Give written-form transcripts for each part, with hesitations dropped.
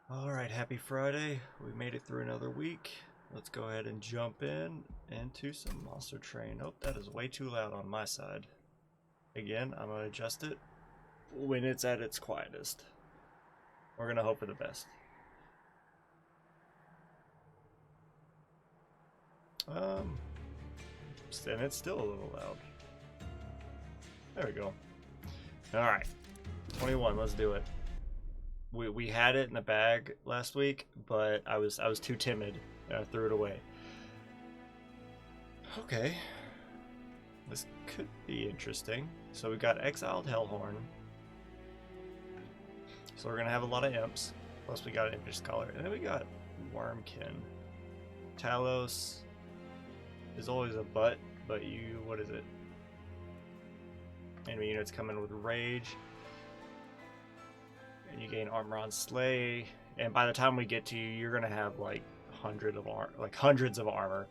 Alright, happy Friday. We made it through another week. Let's go ahead and jump into some Monster Train. Oh, that is way too loud on my side. Again, I'm going to adjust it when it's at its quietest. We're going to hope for the best. And it's still a little loud. There we go. Alright, 21, let's do it. We had it in the bag last week, but I was too timid and I threw it away. Okay, this could be interesting. So we got Exiled Hellhorn. So we're gonna have a lot of imps. Plus we got Impish Scholar, and then we got Wormkin. Talos is always a butt, but what is it? Enemy units come in with Rage. And you gain armor on Slay, and by the time we get to you, you're gonna have like hundreds of armor.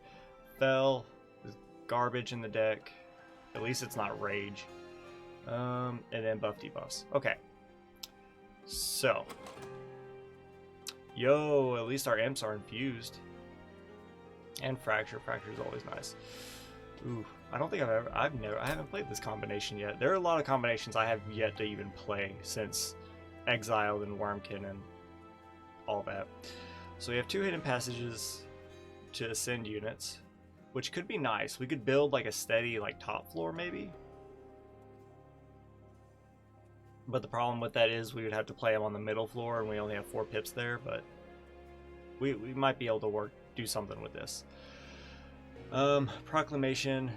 Fell is garbage in the deck. At least it's not Rage. And then buff debuffs. Okay. So, at least our imps are infused. And Fracture. Fracture is always nice. Ooh, I don't think I haven't played this combination yet. There are a lot of combinations I have yet to even play since Exiled and Wormkin and all that. So we have 2 hidden passages to ascend units, which could be nice. We could build like a steady top floor maybe. But the problem with that is we would have to play them on the middle floor, and we only have 4 pips there, but we might be able to do something with this. Proclamation.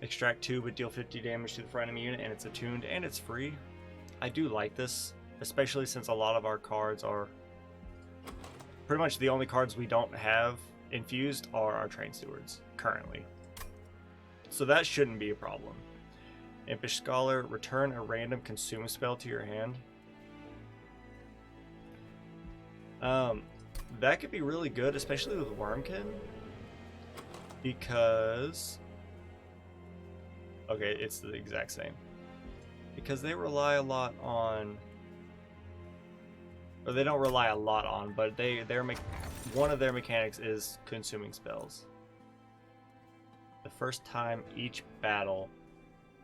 Extract 2 but deal 50 damage to the front enemy unit, and it's attuned and it's free. I do like this, especially since a lot of our cards are pretty much the only cards we don't have infused are our Train Stewards currently. So that shouldn't be a problem. Impish Scholar, return a random consume spell to your hand. That could be really good, especially with Wormkin, because okay, it's the exact same. Because they rely a lot on, or they don't rely a lot on, but one of their mechanics is consuming spells. The first time each battle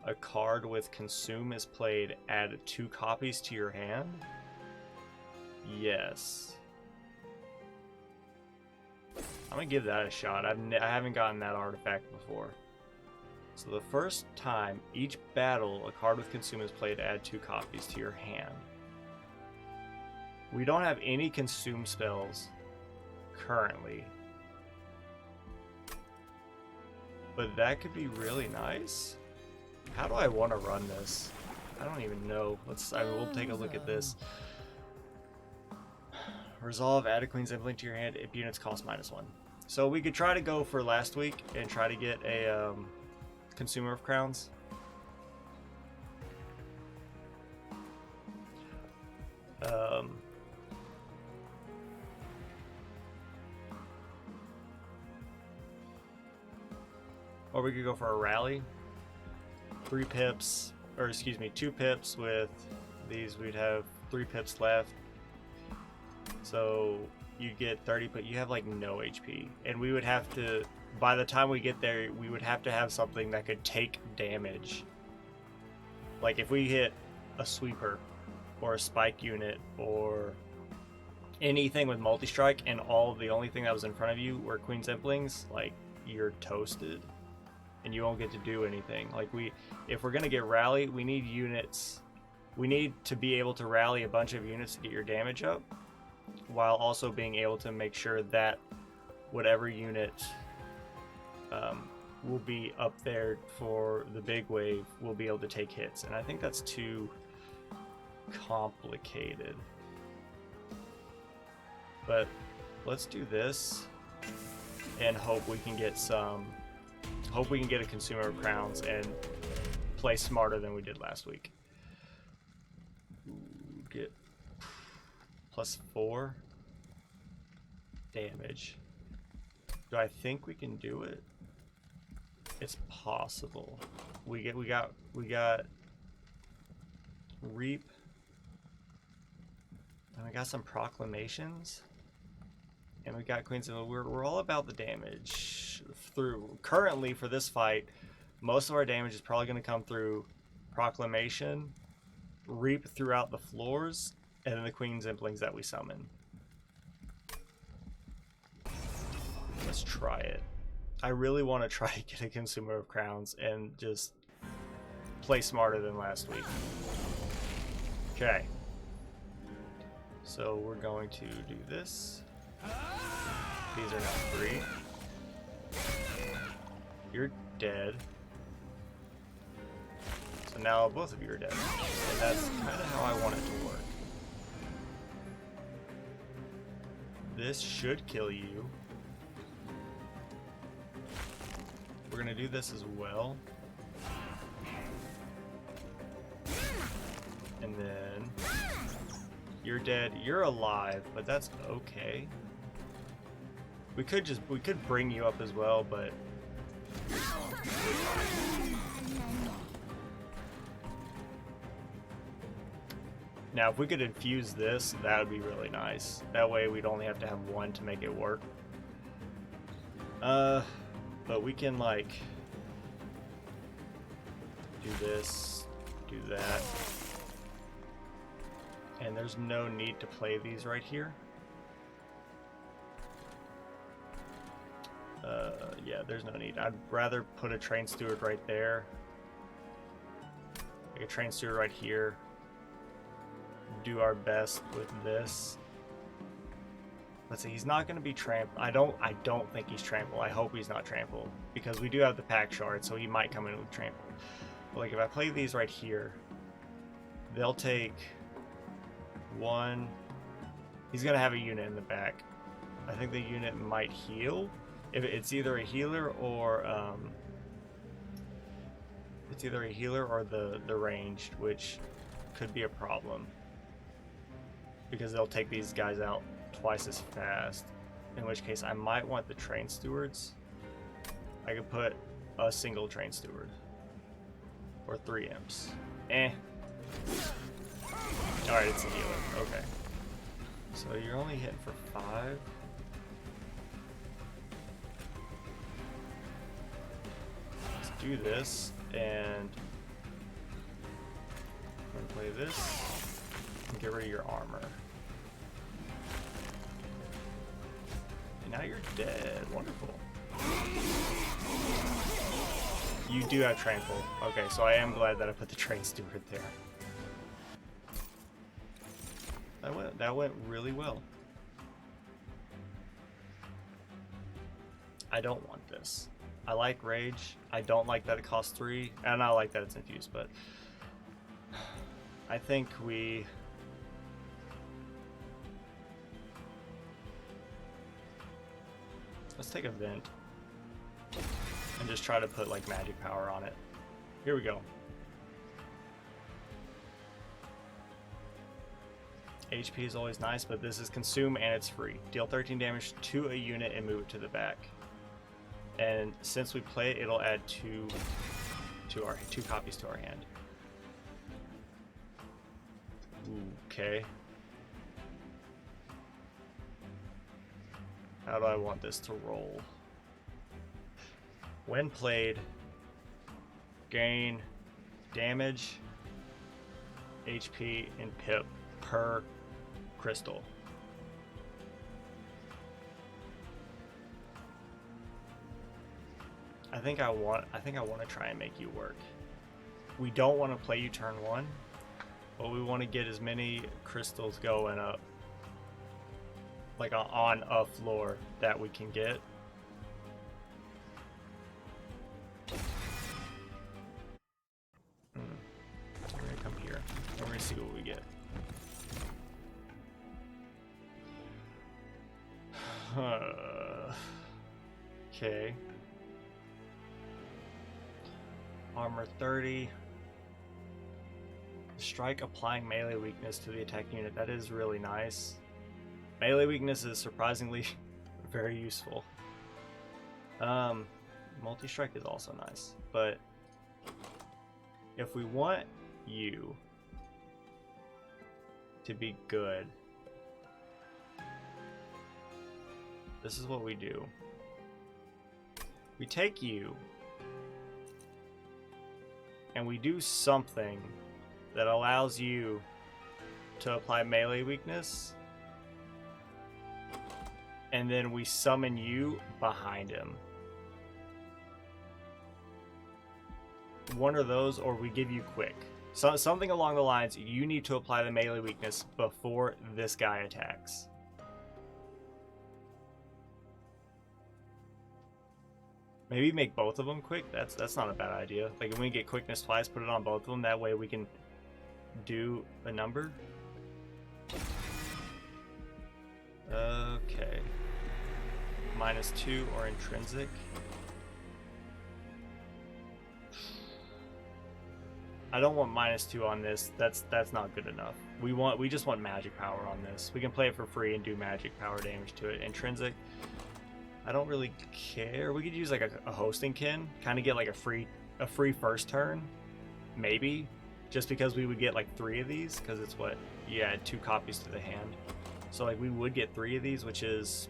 a card with consume is played, add 2 copies to your hand. Yes, I'm gonna give that a shot. I haven't gotten that artifact before. So the first time each battle a card with consume is played, add 2 copies to your hand. We don't have any consume spells currently, but that could be really nice. How do I want to run this? I don't even know. We'll take a look at this. Resolve, add a Queen's Impling to your hand if units cost -1. So we could try to go for last week and try to get a Consumer of Crowns. Or we could go for a rally. 3 pips, or excuse me, 2 pips with these. We'd have 3 pips left. So you get 30, but you have no HP. And we would have to, by the time we get there, we would have to have something that could take damage. Like if we hit a sweeper or a spike unit or anything with multi-strike, and the only thing that was in front of you were Queen's Implings, you're toasted and you won't get to do anything. If we're gonna get rally, we need units. We need to be able to rally a bunch of units to get your damage up, while also being able to make sure that whatever unit will be up there for the big wave will be able to take hits. And I think that's too complicated. But let's do this and hope we can get a Consumer of Crowns and play smarter than we did last week. Get +4 damage. Do I think we can do it? It's possible. We got Reap. And we got some proclamations. And we got Queens of... We're all about the damage. Currently, for this fight, most of our damage is probably going to come through Proclamation, Reap throughout the floors, and then the Queen's Implings that we summon. Let's try it. I really want to try to get a Consumer of Crowns and just play smarter than last week. Okay. So we're going to do this. These are now free. You're dead. So now both of you are dead. And that's kind of how I want it to work. This should kill you. We're gonna do this as well. And then you're dead. You're alive, but that's okay. We could bring you up as well, but now if we could infuse this, that would be really nice. That way we'd only have to have one to make it work. But we can like do this, do that. And there's no need to play these right here. Yeah, there's no need. I'd rather put a Train Steward right there. Like a Train Steward right here. Do our best with this. Let's see, he's not going to be trampled. I don't think he's trampled. I hope he's not trampled. Because we do have the pack shard, so he might come in with trampled. But like if I play these right here, they'll take one. He's going to have a unit in the back. I think the unit might heal. If it's either a healer or the ranged, which could be a problem because they'll take these guys out twice as fast. In which case, I might want the Train Stewards. I could put a single Train Steward or 3 imps. All right, it's a healer. Okay, so you're only hitting for 5. Do this and play this and get rid of your armor. And now you're dead. Wonderful. You do have trample. Okay, so I am glad that I put the Train Steward there. That went really well. I don't want this. I like Rage. I don't like that it costs 3, and I like that it's infused, but I think let's take a Vent and just try to put like magic power on it. Here we go. HP is always nice, but this is consume and it's free. Deal 13 damage to a unit and move it to the back. And since we play it, it'll add 2 copies to our hand. Okay. How do I want this to roll? When played, gain damage, HP, and pip per crystal. I think I want to try and make you work. We don't want to play you turn 1, but we want to get as many crystals going up, like on a floor that we can get. We're gonna come here. We're gonna see what we get. Okay. Armor 30. Strike applying melee weakness to the attack unit. That is really nice. Melee weakness is surprisingly very useful. Multi-strike is also nice. But if we want you to be good, this is what we do. We take you, and we do something that allows you to apply melee weakness, and then we summon you behind him. One of those, or we give you quick. So something along the lines, you need to apply the melee weakness before this guy attacks. Maybe make both of them quick. That's not a bad idea. Like, when we get quickness twice, put it on both of them. That way we can do a number. Okay. -2 or intrinsic. I don't want -2 on this. That's not good enough. We just want magic power on this. We can play it for free and do magic power damage to it. Intrinsic, I don't really care. We could use like a hosting kin, kind of get like a free first turn, maybe, just because we would get like 3 of these, because it's what you add 2 copies to the hand. So like we would get 3 of these, which is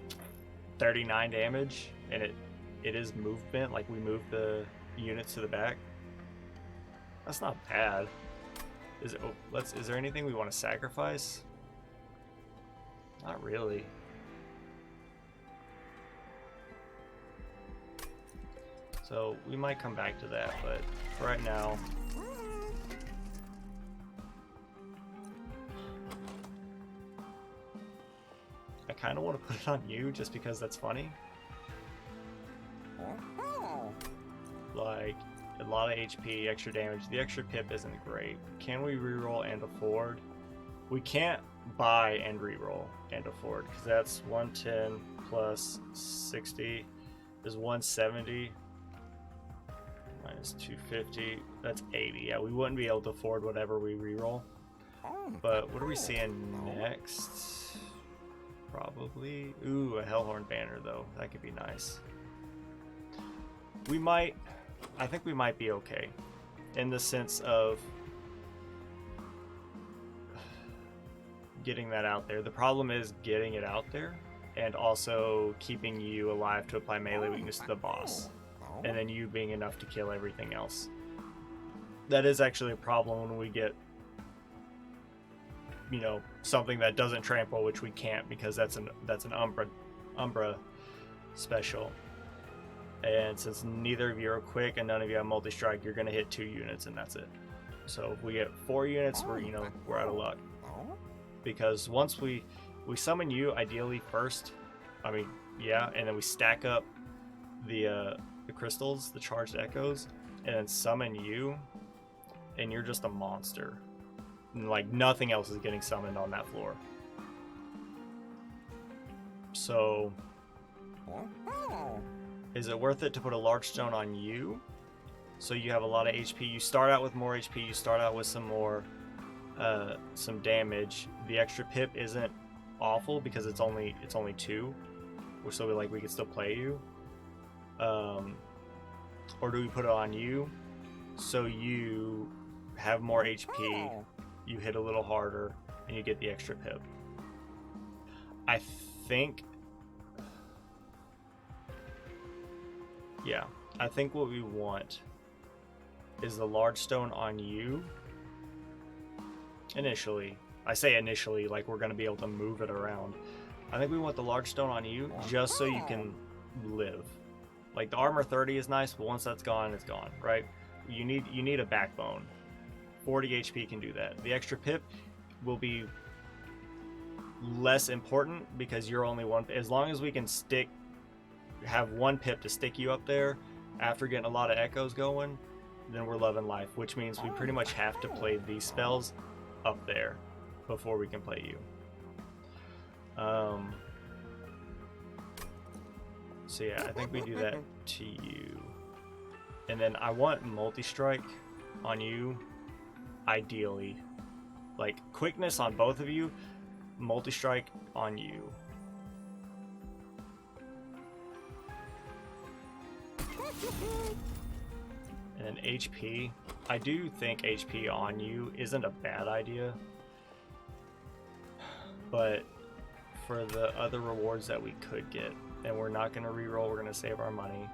39 damage, and it is movement. Like we move the units to the back. That's not bad. Is there anything we want to sacrifice? Not really. So we might come back to that, but for right now, I kind of want to put it on you just because that's funny. Like, a lot of HP, extra damage. The extra pip isn't great. Can we reroll and afford? We can't buy and reroll and afford, because that's 110 plus 60 is 170 minus 250. That's 80. Yeah, we wouldn't be able to afford whatever we reroll. But what are we seeing next? Probably, ooh, a Hellhorn banner though. That could be nice. I think we might be okay, in the sense of getting that out there. The problem is getting it out there, and also keeping you alive to apply melee weakness to the boss, and then you being enough to kill everything else. That is actually a problem when we get, you know, something that doesn't trample, which we can't, because that's an Umbra special. And since neither of you are quick and none of you have multi-strike, you're going to hit 2 units and that's it. So if we get 4 units, we're out of luck. Because once we summon you, ideally first, and then we stack up the crystals, the charged echoes, and then summon you, and you're just a monster. And, like, nothing else is getting summoned on that floor. So is it worth it to put a large stone on you, so you have a lot of HP? You start out with more HP, you start out with some more some damage. The extra pip isn't awful because it's only 2, so we could still play you. Or do we put it on you so you have more HP, you hit a little harder, and you get the extra pip? I think what we want is the large stone on you initially. I say initially like we're going to be able to move it around. I think we want the large stone on you just so you can live. Like, the armor 30 is nice, but once that's gone, it's gone, right? You need a backbone. 40 HP can do that. The extra pip will be less important because you're only one. As long as we can have 1 pip to stick you up there after getting a lot of echoes going, then we're loving life, which means we pretty much have to play these spells up there before we can play you. So yeah, I think we do that to you. And then I want multi-strike on you, ideally. Like, quickness on both of you, multi-strike on you. And then HP. I do think HP on you isn't a bad idea, but for the other rewards that we could get, And we're not going to reroll, we're going to save our money.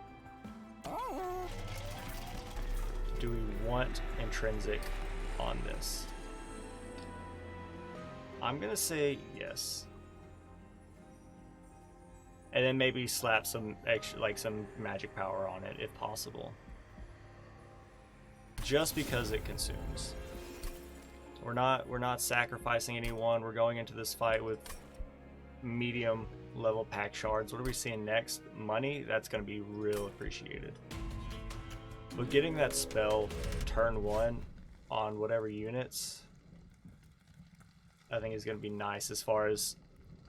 Do we want intrinsic on this? I'm going to say yes. And then maybe slap some extra, like some magic power on it if possible. Just because it consumes. We're not sacrificing anyone. We're going into this fight with medium level pack shards. What are we seeing next? Money. That's going to be real appreciated. But getting that spell turn 1 on whatever units, I think is going to be nice as far as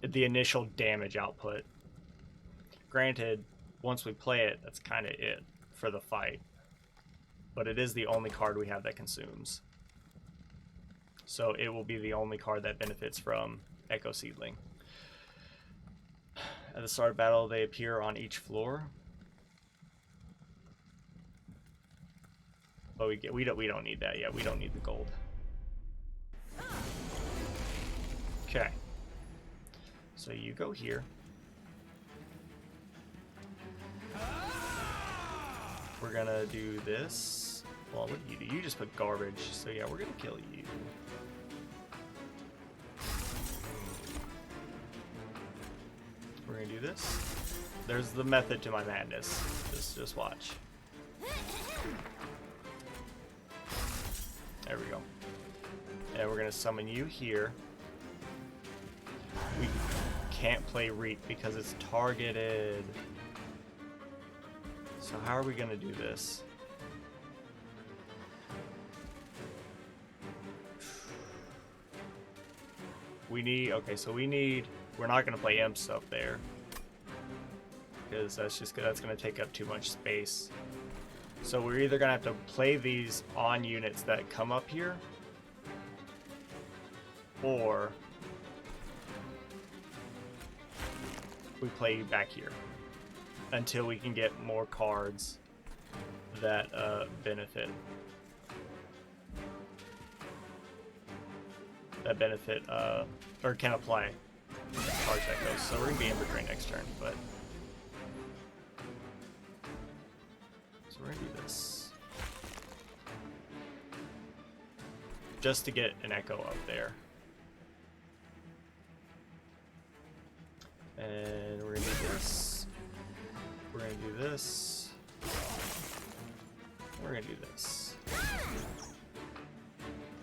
the initial damage output. Granted, once we play it, that's kind of it for the fight. But it is the only card we have that consumes. So it will be the only card that benefits from Echo Seedling. At the start of battle, they appear on each floor. But we don't need that yet. We don't need the gold. Okay. So you go here. We're gonna do this. Well, what do? You just put garbage. So yeah, we're gonna kill you. We're gonna do this. There's the method to my madness. Just watch. There we go. And we're gonna summon you here. We can't play Reap because it's targeted. So how are we gonna do this? We need, okay, so we're not gonna play imps up there because that's gonna take up too much space. So we're either gonna have to play these on units that come up here, or we play back here until we can get more cards that benefit or can apply charge echoes. So we're gonna be Ember Drain next turn, but so we're gonna do this just to get an echo up there, and we're gonna do this. We're gonna do this. We're gonna do this.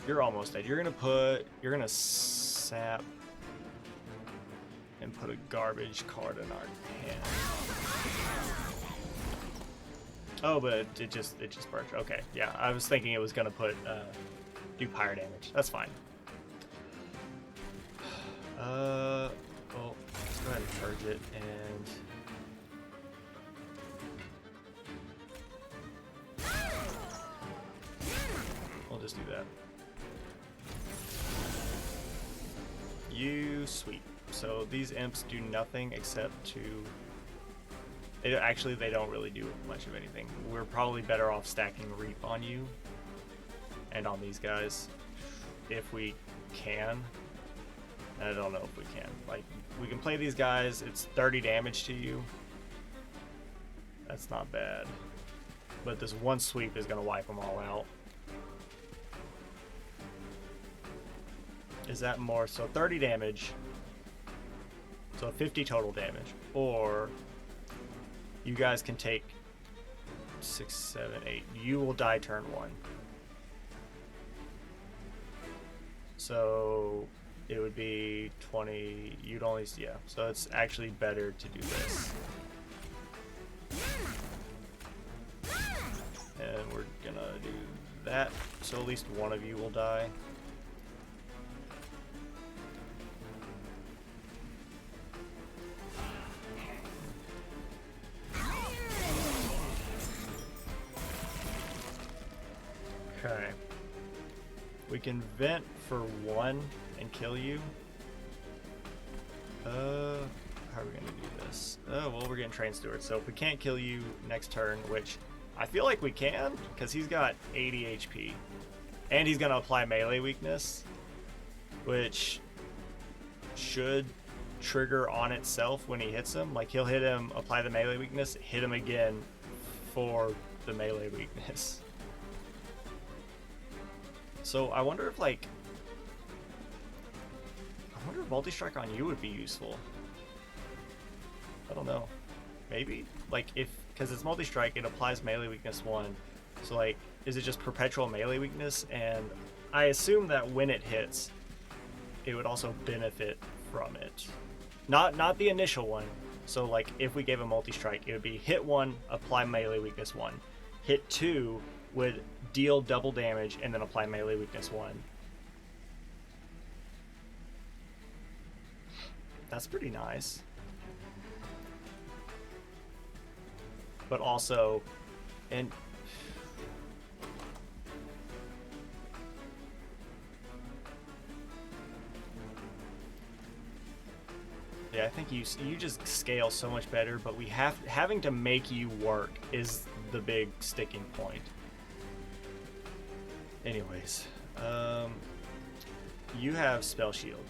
You're almost dead. You're gonna sap and put a garbage card in our hand. Oh, but it just burst. Okay, yeah. I was thinking it was gonna do pyre damage. That's fine. Well, let's go ahead and purge it and. We'll just do that. You sweep. So these imps do nothing except to... Actually, they don't really do much of anything. We're probably better off stacking Reap on you and on these guys if we can. And I don't know if we can. Like, we can play these guys. It's 30 damage to you. That's not bad. But this one sweep is going to wipe them all out. Is that more? So 30 damage. So 50 total damage. Or you guys can take 6, 7, 8. You will die turn 1. So it would be 20. You'd only, yeah. So it's actually better to do this. And we're gonna do that. So at least one of you will die. Okay. We can vent for 1 and kill you. How are we gonna do this? Oh, well, we're getting Train Steward. So if we can't kill you next turn, which I feel like we can, because he's got 80 HP. And he's gonna apply melee weakness, which should trigger on itself when he hits him. Like, he'll hit him, apply the melee weakness, hit him again for the melee weakness. So I wonder if, like, multi-strike on you would be useful. I don't know. Maybe? Like, if, because it's multi-strike, it applies melee weakness 1. So, like, is it just perpetual melee weakness? And I assume that when it hits, it would also benefit from it. Not the initial one. So, like, if we gave a multi-strike, it would be hit 1, apply melee weakness 1. Hit 2 would deal double damage and then apply melee weakness 1. That's pretty nice. But also, and yeah, I think you just scale so much better, but having to make you work is the big sticking point. Anyways, you have spell shield.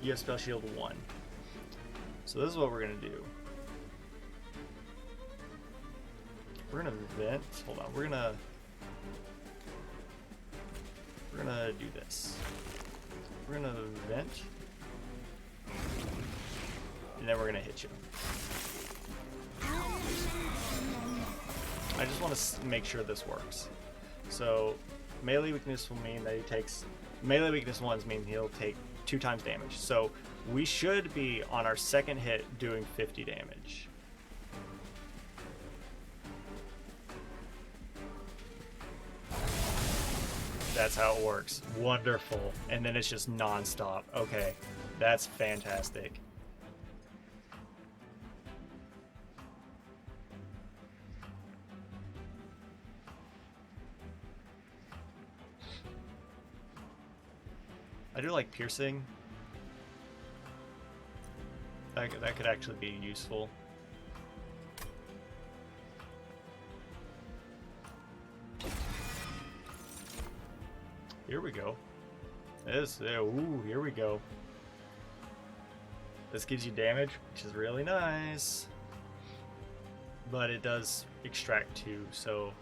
You have spell shield 1. So this is what we're gonna do. We're gonna vent. Hold on. We're gonna do this. We're gonna vent, and then we're gonna hit you. I just want to make sure this works. So melee weakness will mean that he takes melee weakness 1s mean he'll take 2 times damage. So we should be on our second hit doing 50 damage. That's how it works. Wonderful. And then it's just non-stop. Okay, that's fantastic. I do like piercing. That could actually be useful. Here we go. Ooh, here we go. This gives you damage, which is really nice. But it does extract 2, so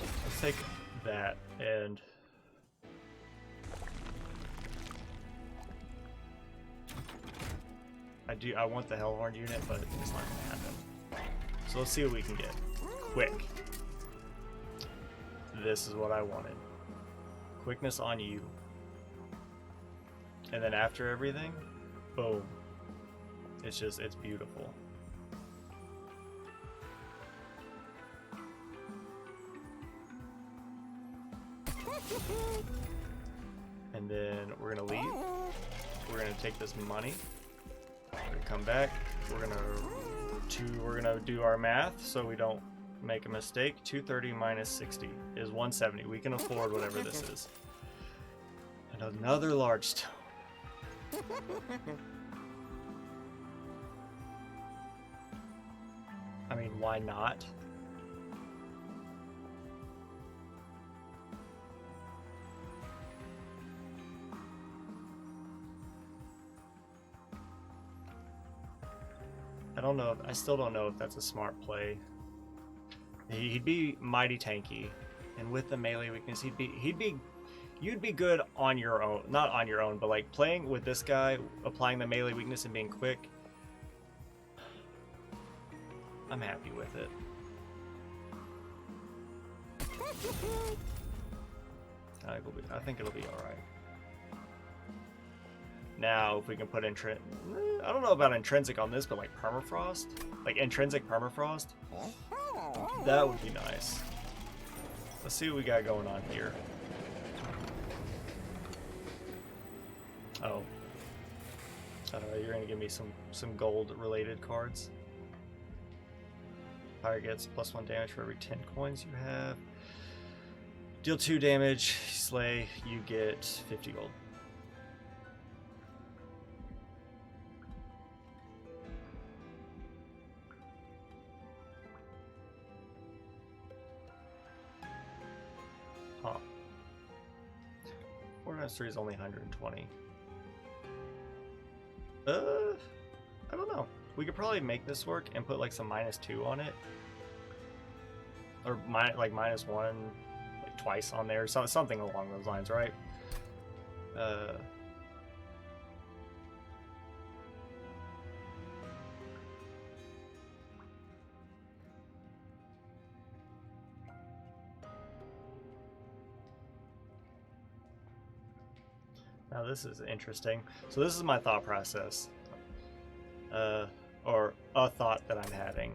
let's take that and I want the Hellhorn unit, but it's not gonna happen. So let's see what we can get. Quick. This is what I wanted. Quickness on you. And then after everything, boom. It's beautiful. And then we're gonna leave. We're gonna take this money. We're gonna come back. We're gonna do our math so we don't make a mistake. 230 minus 60 is 170. We can afford whatever this is. And another large stone. I mean, why not? I don't know. I still don't know if that's a smart play. He'd be mighty tanky, and with the melee weakness, you'd be good on your own. Not on your own, but like playing with this guy, applying the melee weakness and being quick. I'm happy with it. I think it'll be all right. Now, if we can put I don't know about intrinsic on this, but like permafrost, like intrinsic permafrost, that would be nice. Let's see what we got going on here. Oh, you're gonna give me some gold related cards. Fire gets +1 damage for every 10 coins you have. Deal 2 damage, slay, you get 50 gold. Huh. 4 times 3 is only 120. I don't know. We could probably make this work and put like some -2 on it, or like -1, like twice on there, so something along those lines, right? Now this is interesting. So this is my thought process, or a thought that I'm having.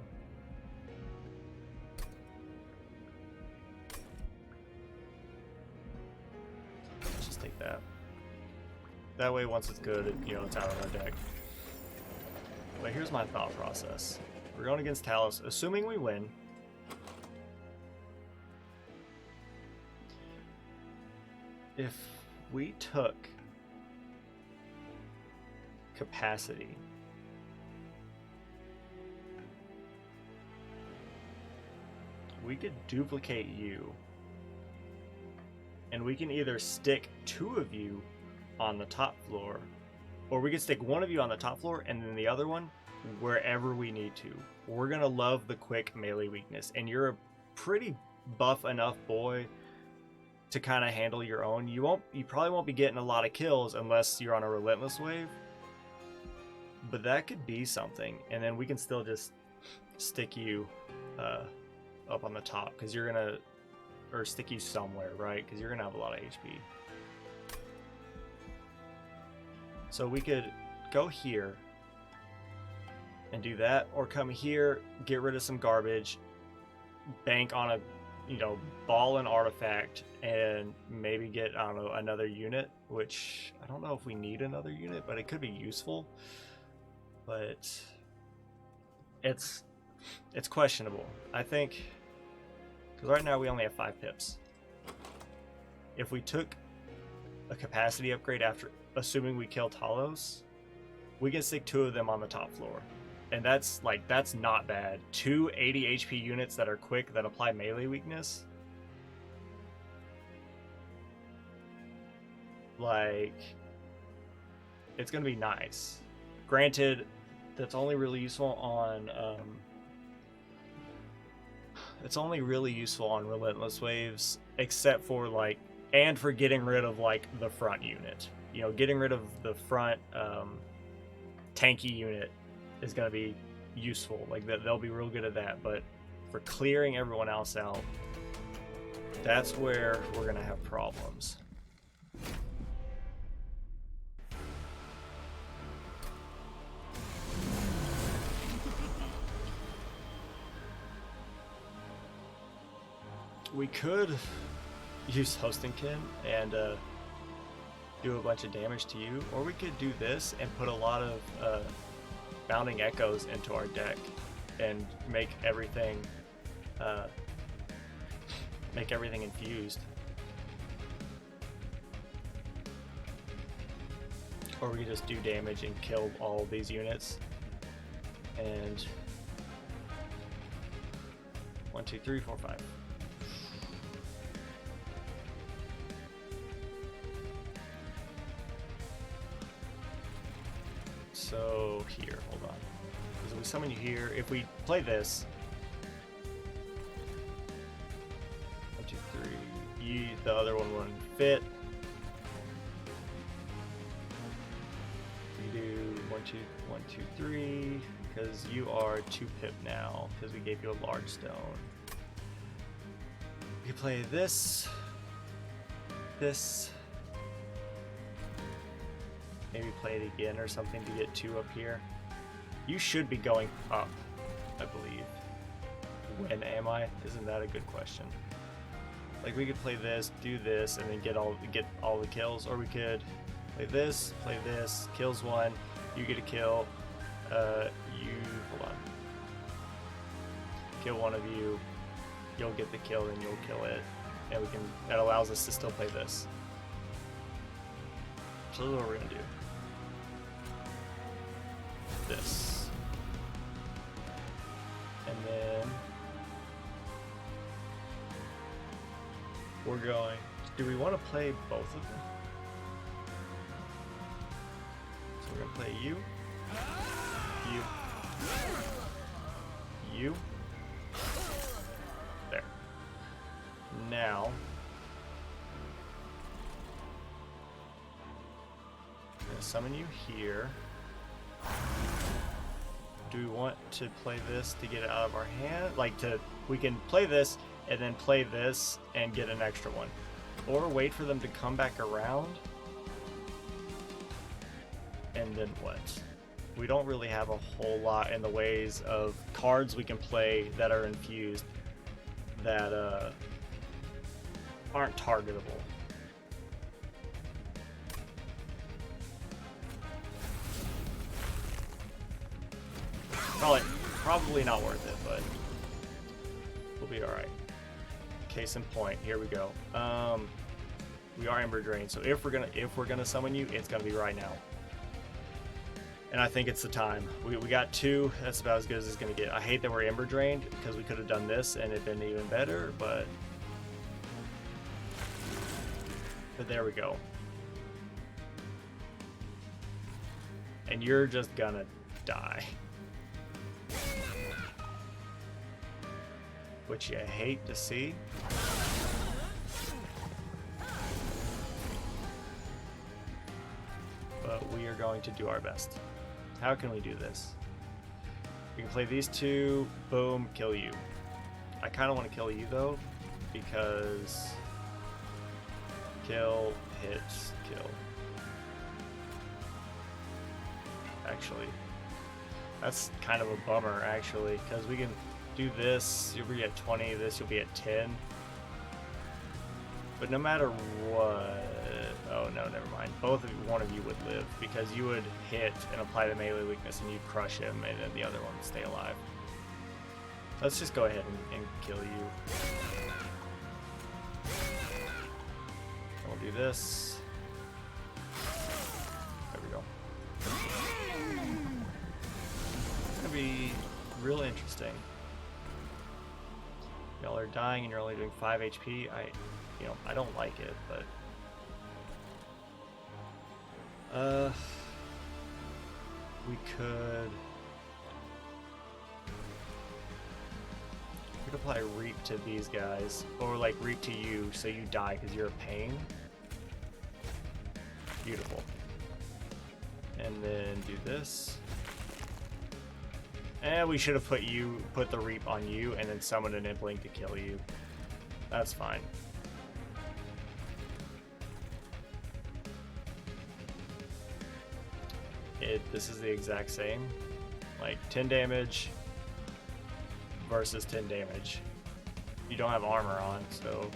Let's just take that. That way, once it's good, it's out of our deck. But here's my thought process. We're going against Talos, assuming we win. If we took capacity, we could duplicate you, and we can either stick 2 of you on the top floor, or we could stick 1 of you on the top floor and then the other one wherever we need to. We're gonna love the quick melee weakness, and you're a pretty buff enough boy to kind of handle your own. You probably won't be getting a lot of kills unless you're on a relentless wave, but that could be something. And then we can still just stick you up on the top, because you're gonna, or stick you somewhere, right? Because you're gonna have a lot of HP. So we could go here and do that, or come here, get rid of some garbage, bank on a, ball and artifact, and maybe get, I don't know, another unit, which I don't know if we need another unit, but it could be useful. But it's questionable, I think, because right now we only have 5 pips. If we took a capacity upgrade after, assuming we kill Talos, we can stick 2 of them on the top floor, and that's not bad. 2 80 HP units that are quick, that apply melee weakness. Like, it's gonna be nice. Granted, that's only really useful on it's only really useful on relentless waves, except for and for getting rid of the front unit. Getting rid of the front tanky unit is going to be useful. They'll be real good at that, but for clearing everyone else out, that's where we're going to have problems. We could use Hostingkin and do a bunch of damage to you, or we could do this and put a lot of Bounding Echoes into our deck and make everything infused. Or we could just do damage and kill all of these units. And 1, 2, 3, 4, 5. So here, hold on. So we summon you here. If we play this, 1, 2, 3. The other one wouldn't fit. We do 1, 2, 1, 2, 3, because you are 2 pip now, because we gave you a large stone. We play this. Maybe play it again or something to get 2 up here. You should be going up, I believe. When am I? Isn't that a good question? We could play this, do this, and then get all the kills, or we could play this, kills 1, you get a kill, hold on. Kill 1 of you, you'll get the kill, and you'll kill it, and that allows us to still play this. So this is what we're gonna do. This. And then we're going, do we want to play both of them? So we're going to play you, summon you here. Do we want to play this to get it out of our hand? Like, we can play this and then play this and get an extra one. Or wait for them to come back around. And then what? We don't really have a whole lot in the ways of cards we can play that are infused that aren't targetable. Probably not worth it, but we'll be alright. Case in point, here we go. We are Ember Drain, so if we're gonna summon you, it's gonna be right now. And I think it's the time. We got 2, that's about as good as it's gonna get. I hate that we're Ember Drained, because we could have done this and it'd been even better, but there we go. And you're just gonna die. Which you hate to see. But we are going to do our best. How can we do this? We can play these 2, boom, kill you. I kind of want to kill you though, because kill, hit, kill. Actually, that's kind of a bummer actually, because we can do this, you'll be at 20, this you'll be at 10. But no matter what, oh no, never mind. One of you would live, because you would hit and apply the melee weakness and you'd crush him, and then the other one would stay alive. Let's just go ahead and kill you. And we'll do this. There we go. It's gonna be real interesting. Y'all are dying and you're only doing 5 HP. I don't like it, but we could apply Reap to these guys, or like Reap to you so you die because you're a pain. Beautiful. And then do this. And we should have put the Reap on you and then summoned an Impling to kill you. That's fine. This is the exact same. Like 10 damage versus 10 damage. You don't have armor on, so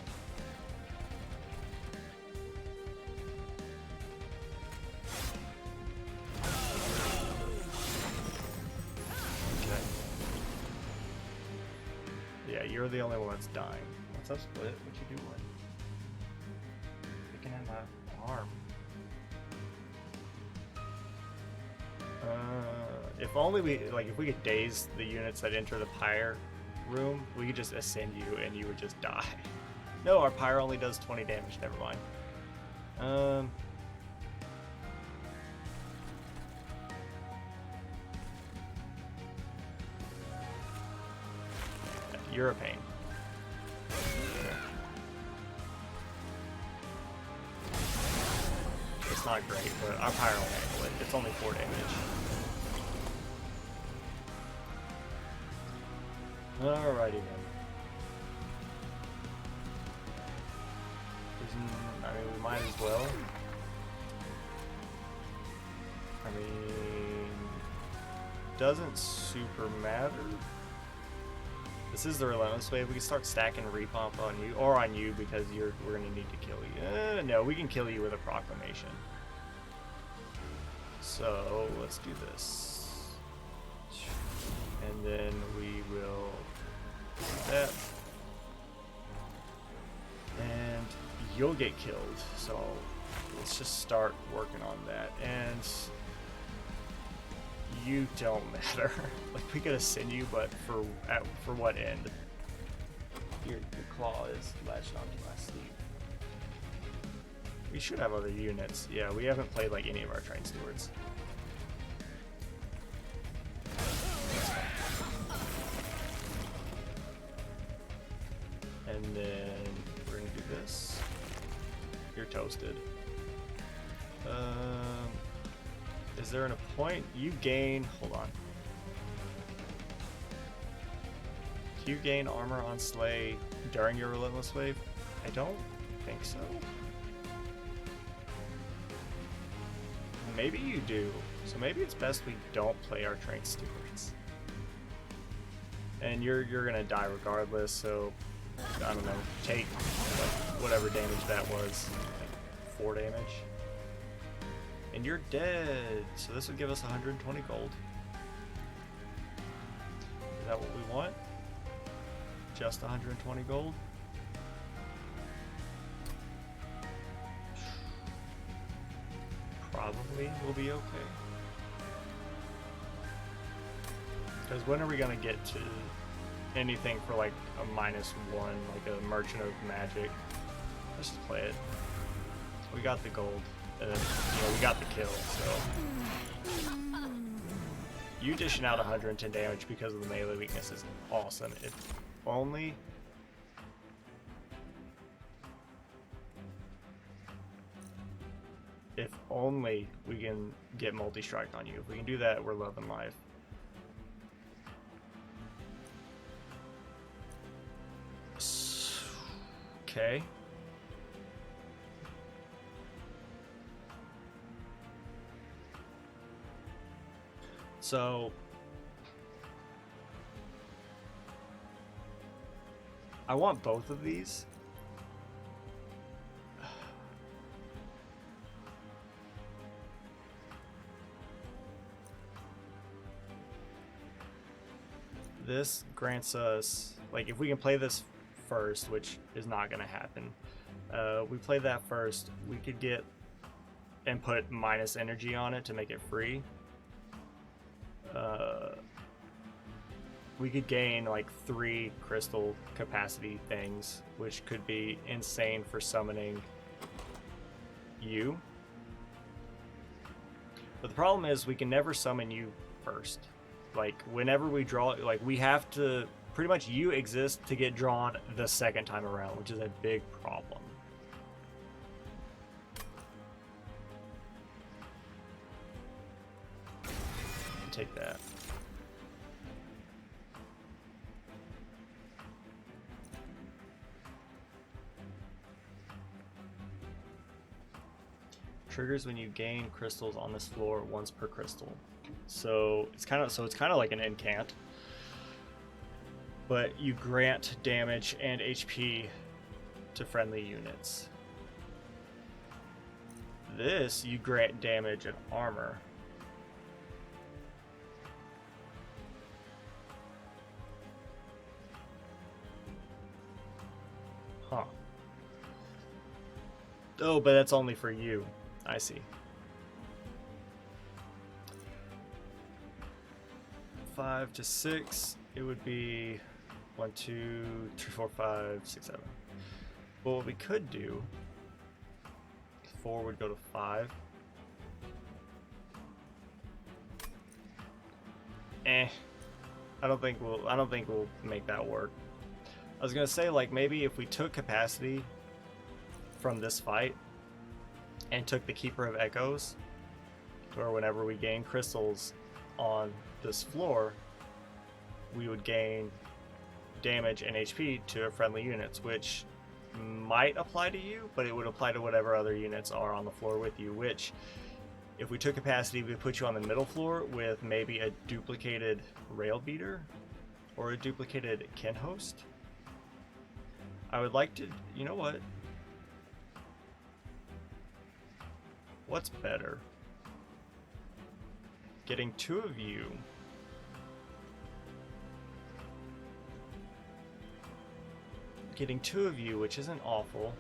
you're the only one that's dying. What's up, Split? What you doing? You can have my arm. If only if we could daze the units that enter the pyre room, we could just ascend you and you would just die. No, our pyre only does 20 damage. Never mind. You're a pain. It's not great, but our pyre will handle it. It's only 4 damage. Alrighty then. I mean, we might as well. I mean, doesn't super matter. This is the Relentless Wave. We can start stacking Repomp on you, or on you, because we're going to need to kill you. No, we can kill you with a Proclamation. So, let's do this. And then we will do that. And you'll get killed. So, let's just start working on that. And you don't matter. Like, we could ascend you, but for what end? Your claw is latched onto my sleeve. We should have other units. Yeah, we haven't played like any of our train stewards. And then we're gonna do this. You're toasted. Is there a point you gain? Hold on. Do you gain armor on Slay during your Relentless Wave? I don't think so. Maybe you do. So maybe it's best we don't play our trained stewards. And you're gonna die regardless, so I don't know, take like whatever damage that was. Like 4 damage. And you're dead. So this would give us 120 gold. Is that what we want? Just 120 gold? Probably will be okay. Because when are we gonna get to anything for like a -1, like a Merchant of Magic? Let's just play it. We got the gold. And then, you know, we got the kill, so. You dishing out 110 damage because of the melee weakness is awesome. If only. If only we can get multi-strike on you. If we can do that, we're loving life. Okay. So I want both of these. This grants us, like, if we can play this first, which is not going to happen, we play that first, we could get and put minus energy on it to make it free. We could gain like 3 crystal capacity things, which could be insane for summoning you. But the problem is we can never summon you first. Like, whenever we draw, like, we have to, pretty much you exist to get drawn the second time around, which is a big problem. Take that. Triggers when you gain crystals on this floor once per crystal. So it's kind of like an incant, but you grant damage and HP to friendly units. This you grant damage and armor. Huh. Oh, but that's only for you. I see. 5 to 6, it would be 1, 2, 3, 4, 5, 6, 7. But what we could do, 4 would go to 5. I don't think we'll make that work. I was gonna say, like, maybe if we took capacity from this fight and took the Keeper of Echoes, to where whenever we gain crystals on this floor, we would gain damage and HP to friendly units, which might apply to you, but it would apply to whatever other units are on the floor with you, which, if we took capacity, we would put you on the middle floor with maybe a duplicated Rail Beater or a duplicated Kin Host. I would like to, you know what? What's better? Getting 2 of you. Getting 2 of you, which isn't awful.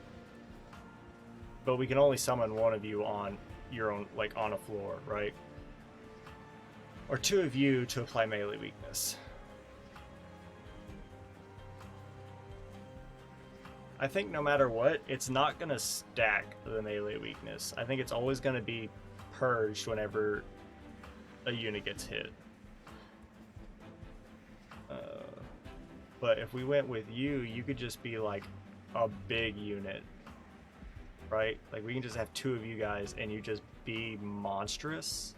But we can only summon 1 of you on your own, like on a floor, right? Or 2 of you to apply melee weakness. I think no matter what, it's not going to stack the melee weakness. I think it's always going to be purged whenever a unit gets hit. But if we went with you, you could just be like a big unit, right? Like, we can just have 2 of you guys and you just be monstrous.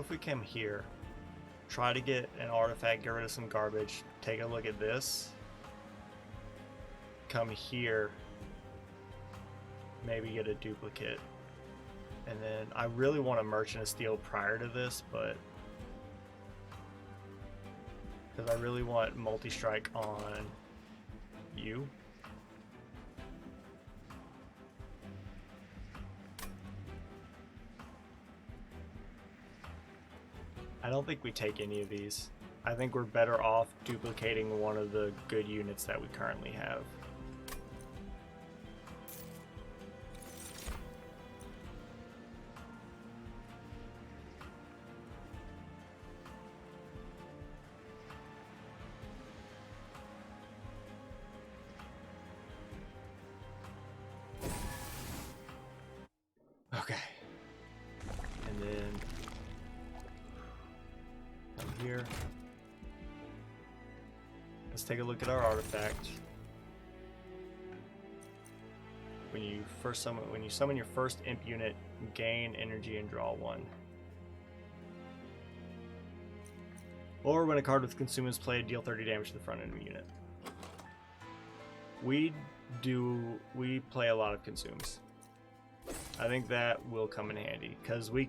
if we come here, try to get an artifact, get rid of some garbage, take a look at this, come here, maybe get a duplicate, and then I really want a Merchant of Steel prior to this, but because I really want multi-strike on you. I don't think we take any of these. I think we're better off duplicating one of the good units that we currently have. Okay. And then here. Let's take a look at our artifact. When you summon your first imp unit, gain energy and draw one. Or when a card with consume is played, deal 30 damage to the front enemy unit. We play a lot of consumes. I think that will come in handy because we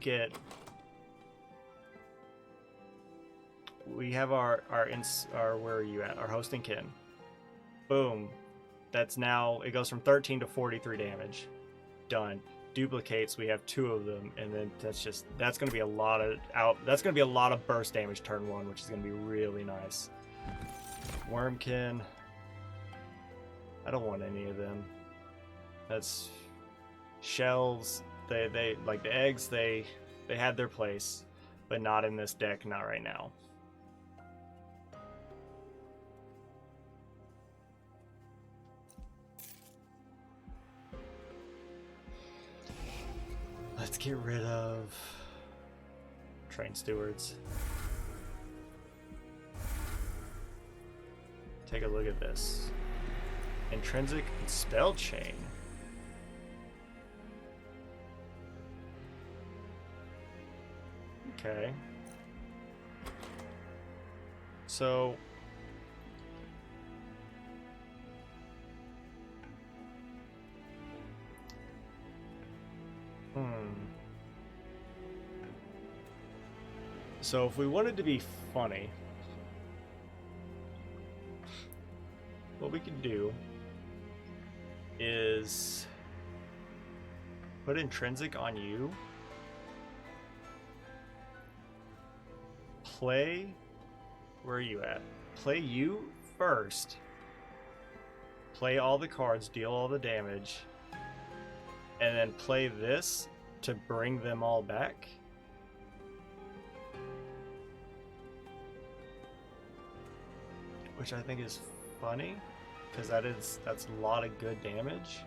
have our where are you at? Our host and kin. Boom. That's now, it goes from 13 to 43 damage. Done. Duplicates, we have 2 of them, and then that's gonna be a lot of burst damage turn 1, which is gonna be really nice. Wormkin. I don't want any of them. That's shells. They like the eggs, they had their place, but not in this deck, not right now. Let's get rid of Train Stewards. Take a look at this. Intrinsic and Spell Chain. Okay. So So if we wanted to be funny, what we could do is put Intrinsic on you, play, where are you at? Play you first, play all the cards, deal all the damage, and then play this to bring them all back. Which I think is funny, because that's a lot of good damage.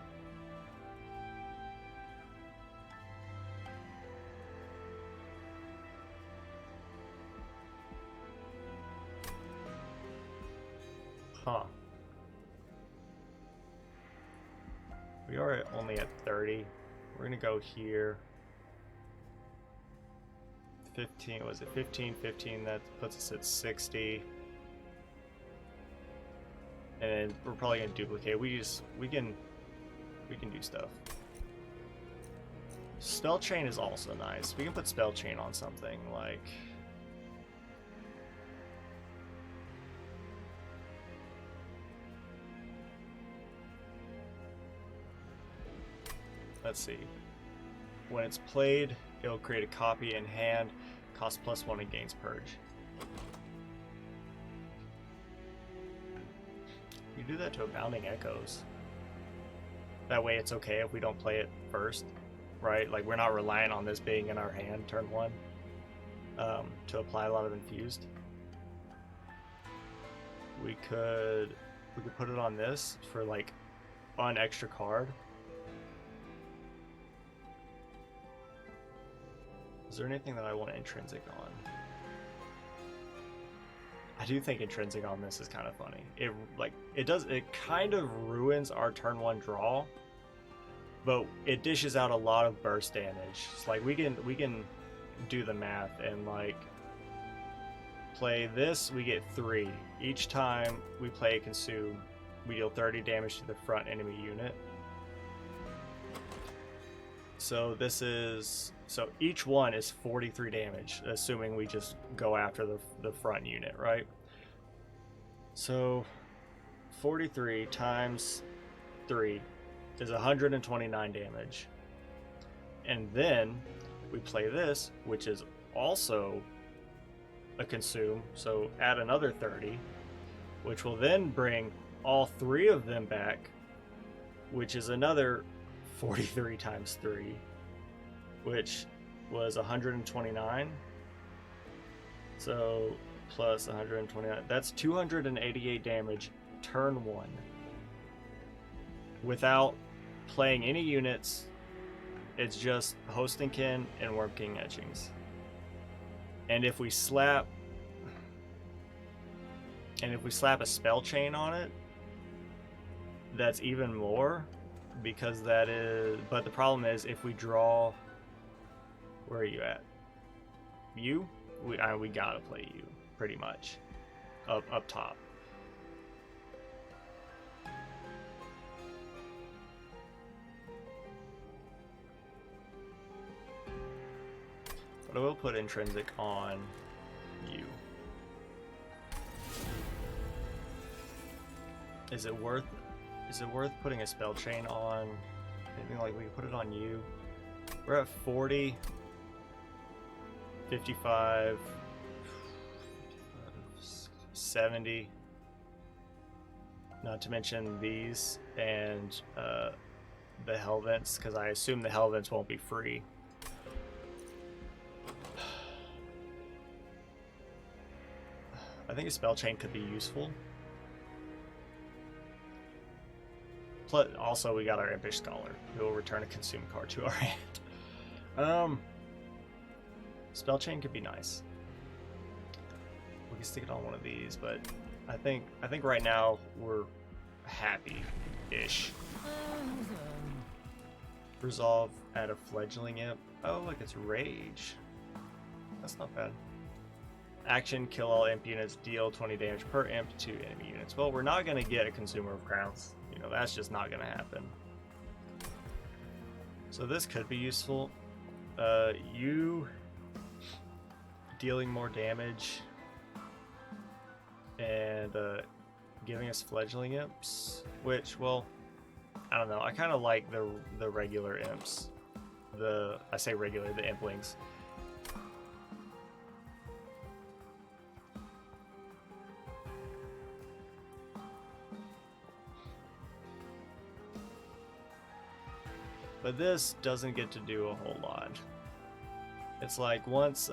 Huh. We are only at 30. We're gonna go here. 15, was it 15? 15, that puts us at 60. And we're probably gonna duplicate. We can do stuff. Spell Chain is also nice. We can put Spell Chain on something like, let's see. When it's played, it'll create a copy in hand, cost +1 and gains Purge. You do that to Abounding Echoes. That way it's okay if we don't play it first, right? Like, we're not relying on this being in our hand turn 1 to apply a lot of Infused. We could put it on this for like an extra card. Is there anything that I want Intrinsic on? I do think Intrinsic on this is kind of funny. It kind of ruins our turn 1 draw, but it dishes out a lot of burst damage. It's like we can do the math and like play this, we get 3. Each time we play consume, we deal 30 damage to the front enemy unit. So this is, so each one is 43 damage, assuming we just go after the front unit, right? So 43 times 3 is 129 damage. And then we play this, which is also a consume, so add another 30, which will then bring all 3 of them back, which is another 43 times 3, which was 129. So plus 129, that's 288 damage turn 1 without playing any units. It's just Hosting Kin and Worm King etchings. And if we slap a spell chain on it, that's even more, because that is, but the problem is if we draw, where are you at? You? We gotta play you, pretty much. Up top. But I will put intrinsic on you. Is it worth putting a spell chain on? Maybe like we can put it on you. We're at 40, 55, 70. Not to mention these and the Hellvents, because I assume the Hellvents won't be free. I think a spell chain could be useful. Plus, also, we got our Impish Scholar, who will return a consume card to our hand. Spell chain could be nice. We can stick it on one of these, but I think right now we're happy-ish. Resolve, add a fledgling imp. Oh, look, it's Rage. That's not bad. Action, kill all imp units, deal 20 damage per imp to enemy units. Well, we're not going to get a Consumer of Crowns. You know, that's just not going to happen. So this could be useful. You dealing more damage and giving us fledgling imps, which, well, I don't know. I kind of like the regular imps. I say regular, the implings. But this doesn't get to do a whole lot. It's like once,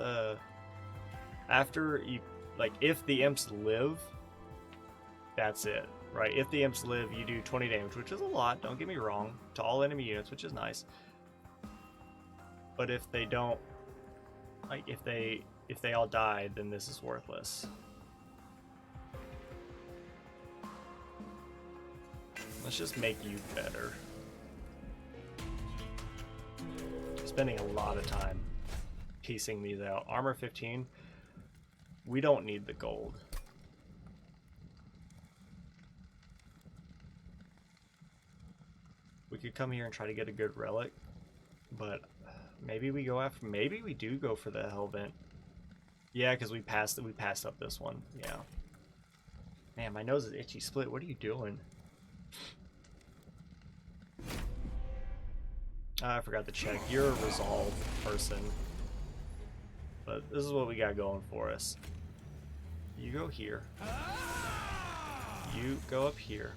after you, like if the imps live, that's it, right? If the imps live, you do 20 damage, which is a lot, don't get me wrong, to all enemy units, which is nice. But if they don't, like if they all die, then this is worthless. Let's just make you better. Spending a lot of time piecing these out. Armor 15, we don't need the gold. We could come here and try to get a good relic, but maybe we do go for the Hellvent. Yeah, because we passed up this one. Yeah. Man, my nose is itchy. Split, what are you doing? I forgot to check. You're a resolve person. But this is what we got going for us. You go here. You go up here.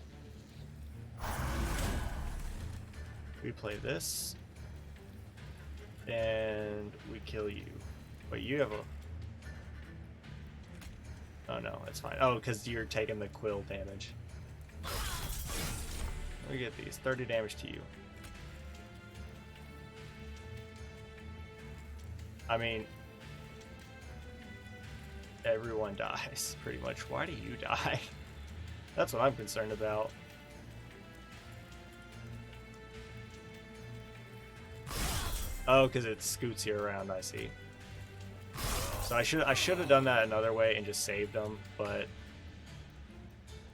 We play this. And we kill you. Wait, you have a... Oh no, it's fine. Oh, because you're taking the quill damage. Let me get these. 30 damage to you. I mean, everyone dies, pretty much. Why do you die? That's what I'm concerned about. Oh, because it scoots you around, I see. So I should have done that another way and just saved them, but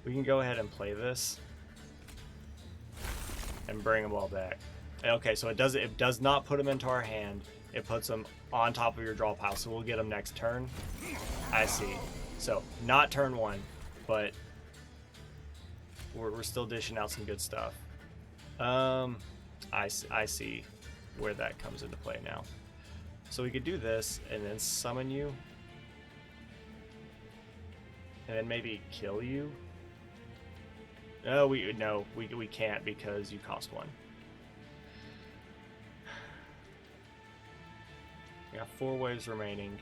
we can go ahead and play this and bring them all back. Okay, so it does not put them into our hand. It puts them on top of your draw pile, so we'll get them next turn. I see. So not turn 1, but we're still dishing out some good stuff. I see where that comes into play now. So we could do this and then summon you, and then maybe kill you. No, we can't because you cost 1. We got 4 waves remaining.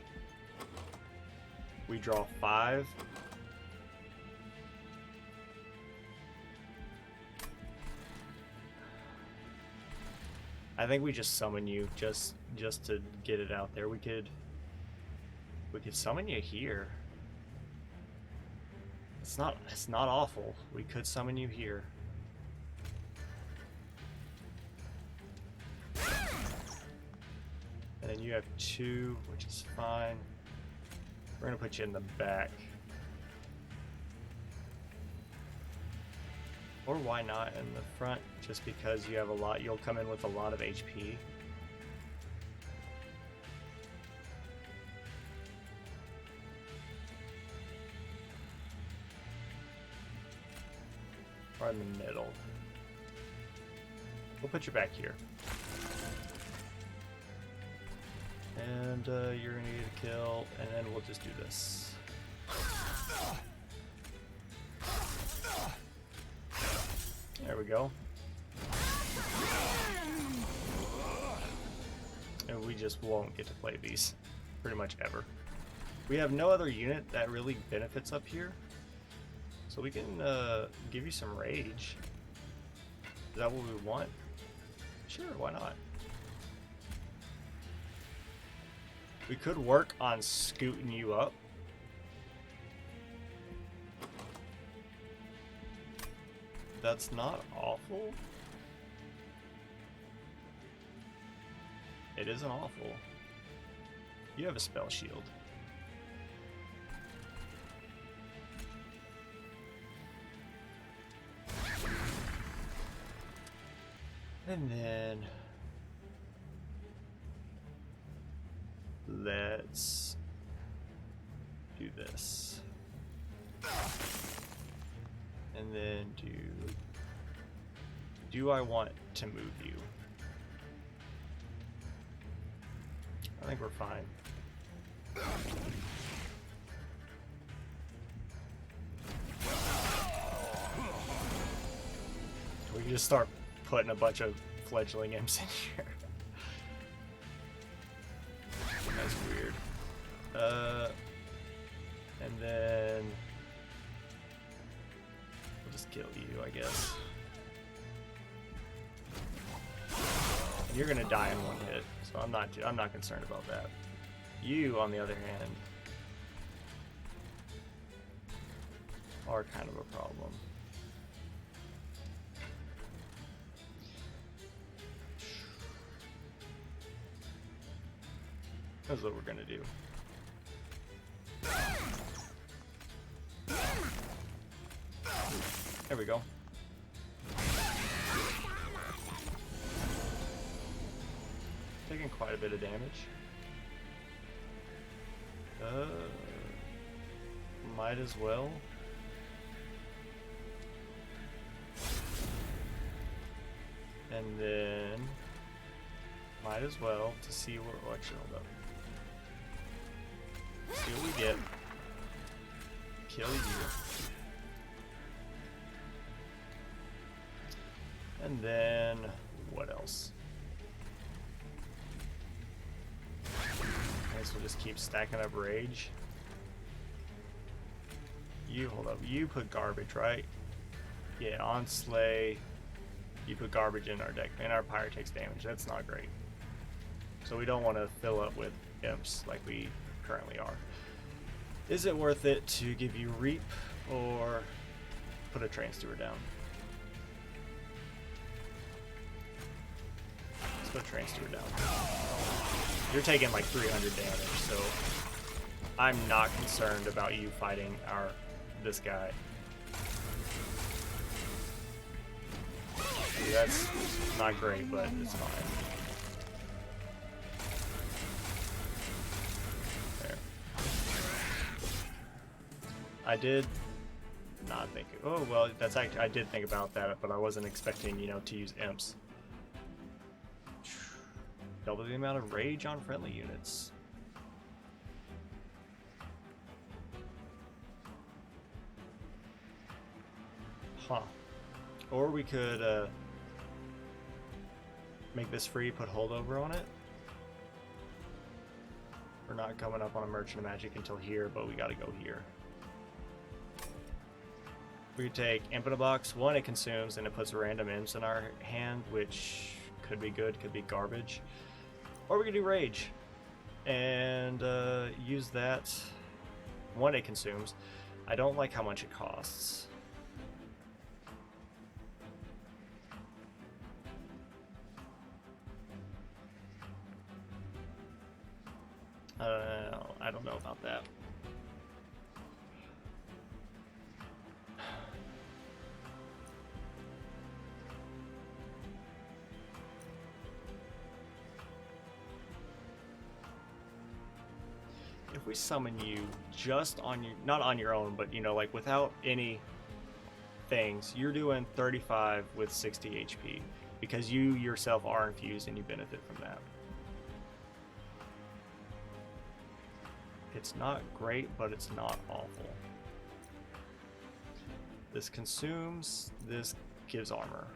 We draw 5. I think we just summon you just to get it out there. We could summon you here. It's not awful. We could summon you here. And then you have 2, which is fine. We're gonna put you in the back. Or why not in the front? Just because you have a lot, you'll come in with a lot of HP. Or in the middle. We'll put you back here. And you're gonna get a kill, and then we'll just do this. There we go. And we just won't get to play these pretty much ever. We have no other unit that really benefits up here, so we can give you some rage. Is that what we want? Sure, why not? We could work on scooting you up. That's not awful. It isn't awful. You have a spell shield. And then let's do this. And then do I want to move you? I think we're fine. We can just start putting a bunch of fledgling imps in here. That's weird. And then we'll just kill you, I guess. You're gonna die in 1 hit, so I'm not concerned about that. You, on the other hand, are kind of a problem. That's what we're gonna do. There we go. Taking quite a bit of damage. Might as well. And then might as well to see what. Oh, actually, hold up. See what we get. Kill you. And then what else? I guess we'll just keep stacking up rage. You hold up. You put garbage, right? Yeah, on Slay. You put garbage in our deck, and our pirate takes damage. That's not great. So we don't want to fill up with imps like we currently are. Is it worth it to give you Reap or put a Train Steward down? Let's put a Train Steward down. You're taking like 300 damage, so I'm not concerned about you fighting this guy. That's not great, but it's fine. There. I did not think. Oh well, that's actually I did think about that, but I wasn't expecting, you know, to use imps. Double the amount of rage on friendly units. Huh. Or we could make this free, put holdover on it. We're not coming up on a Merchant of Magic until here, but we gotta go here. We could take Imp in a Box. One, it consumes and it puts random imps in our hand, which could be good, could be garbage. Or we could do Rage and use that. One, it consumes. I don't like how much it costs. I don't know about that. If we summon you just on your, not on your own, but you know, like without any things, you're doing 35 with 60 HP because you yourself are infused and you benefit from that. It's not great, but it's not awful. This consumes, this gives armor.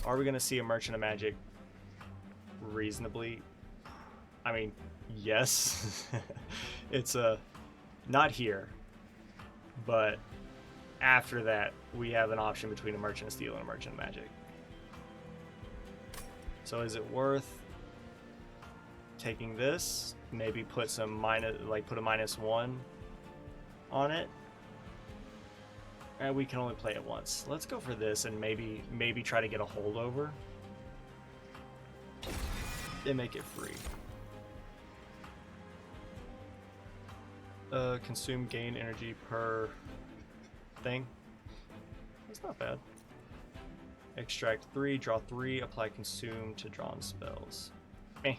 Are we going to see a Merchant of Magic reasonably? I mean, yes. It's not here, but after that, we have an option between a Merchant of Steel and a Merchant of Magic. So is it worth taking this? Maybe put some put a -1 on it, and we can only play it once. Let's go for this and maybe try to get a holdover and make it free. Consume, gain energy per thing. That's not bad. Extract 3, draw 3, apply consume to drawn spells. Eh.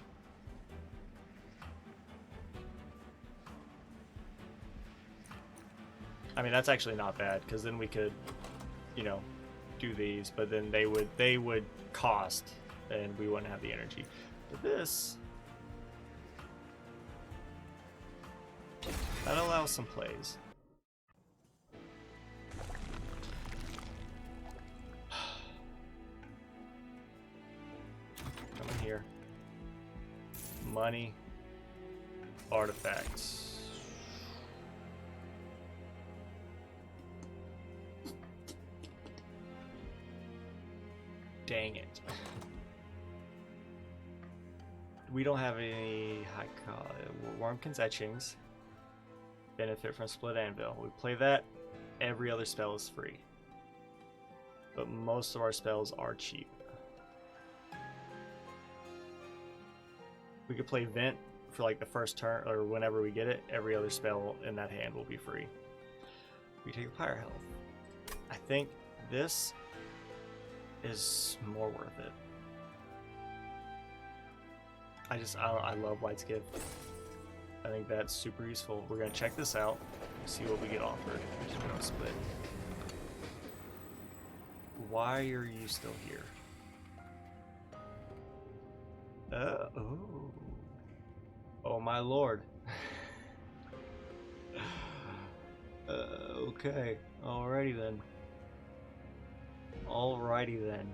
I mean, that's actually not bad, because then we could, you know, do these, but then they would cost, and we wouldn't have the energy. But this, that allows some plays. Come in here. Money. Artifacts. Dang it. We don't have any high Wormkin's Etchings. Benefit from Split Anvil. We play that, every other spell is free. But most of our spells are cheap. We could play Vent for like the first turn, or whenever we get it, every other spell in that hand will be free. We take a Pyre Health. I think this is more worth it. I love White's Gift. I think that's super useful. We're gonna check this out, see what we get offered. Just gonna split. Why are you still here? Oh. Oh my lord. Okay. Alrighty then. Alrighty then.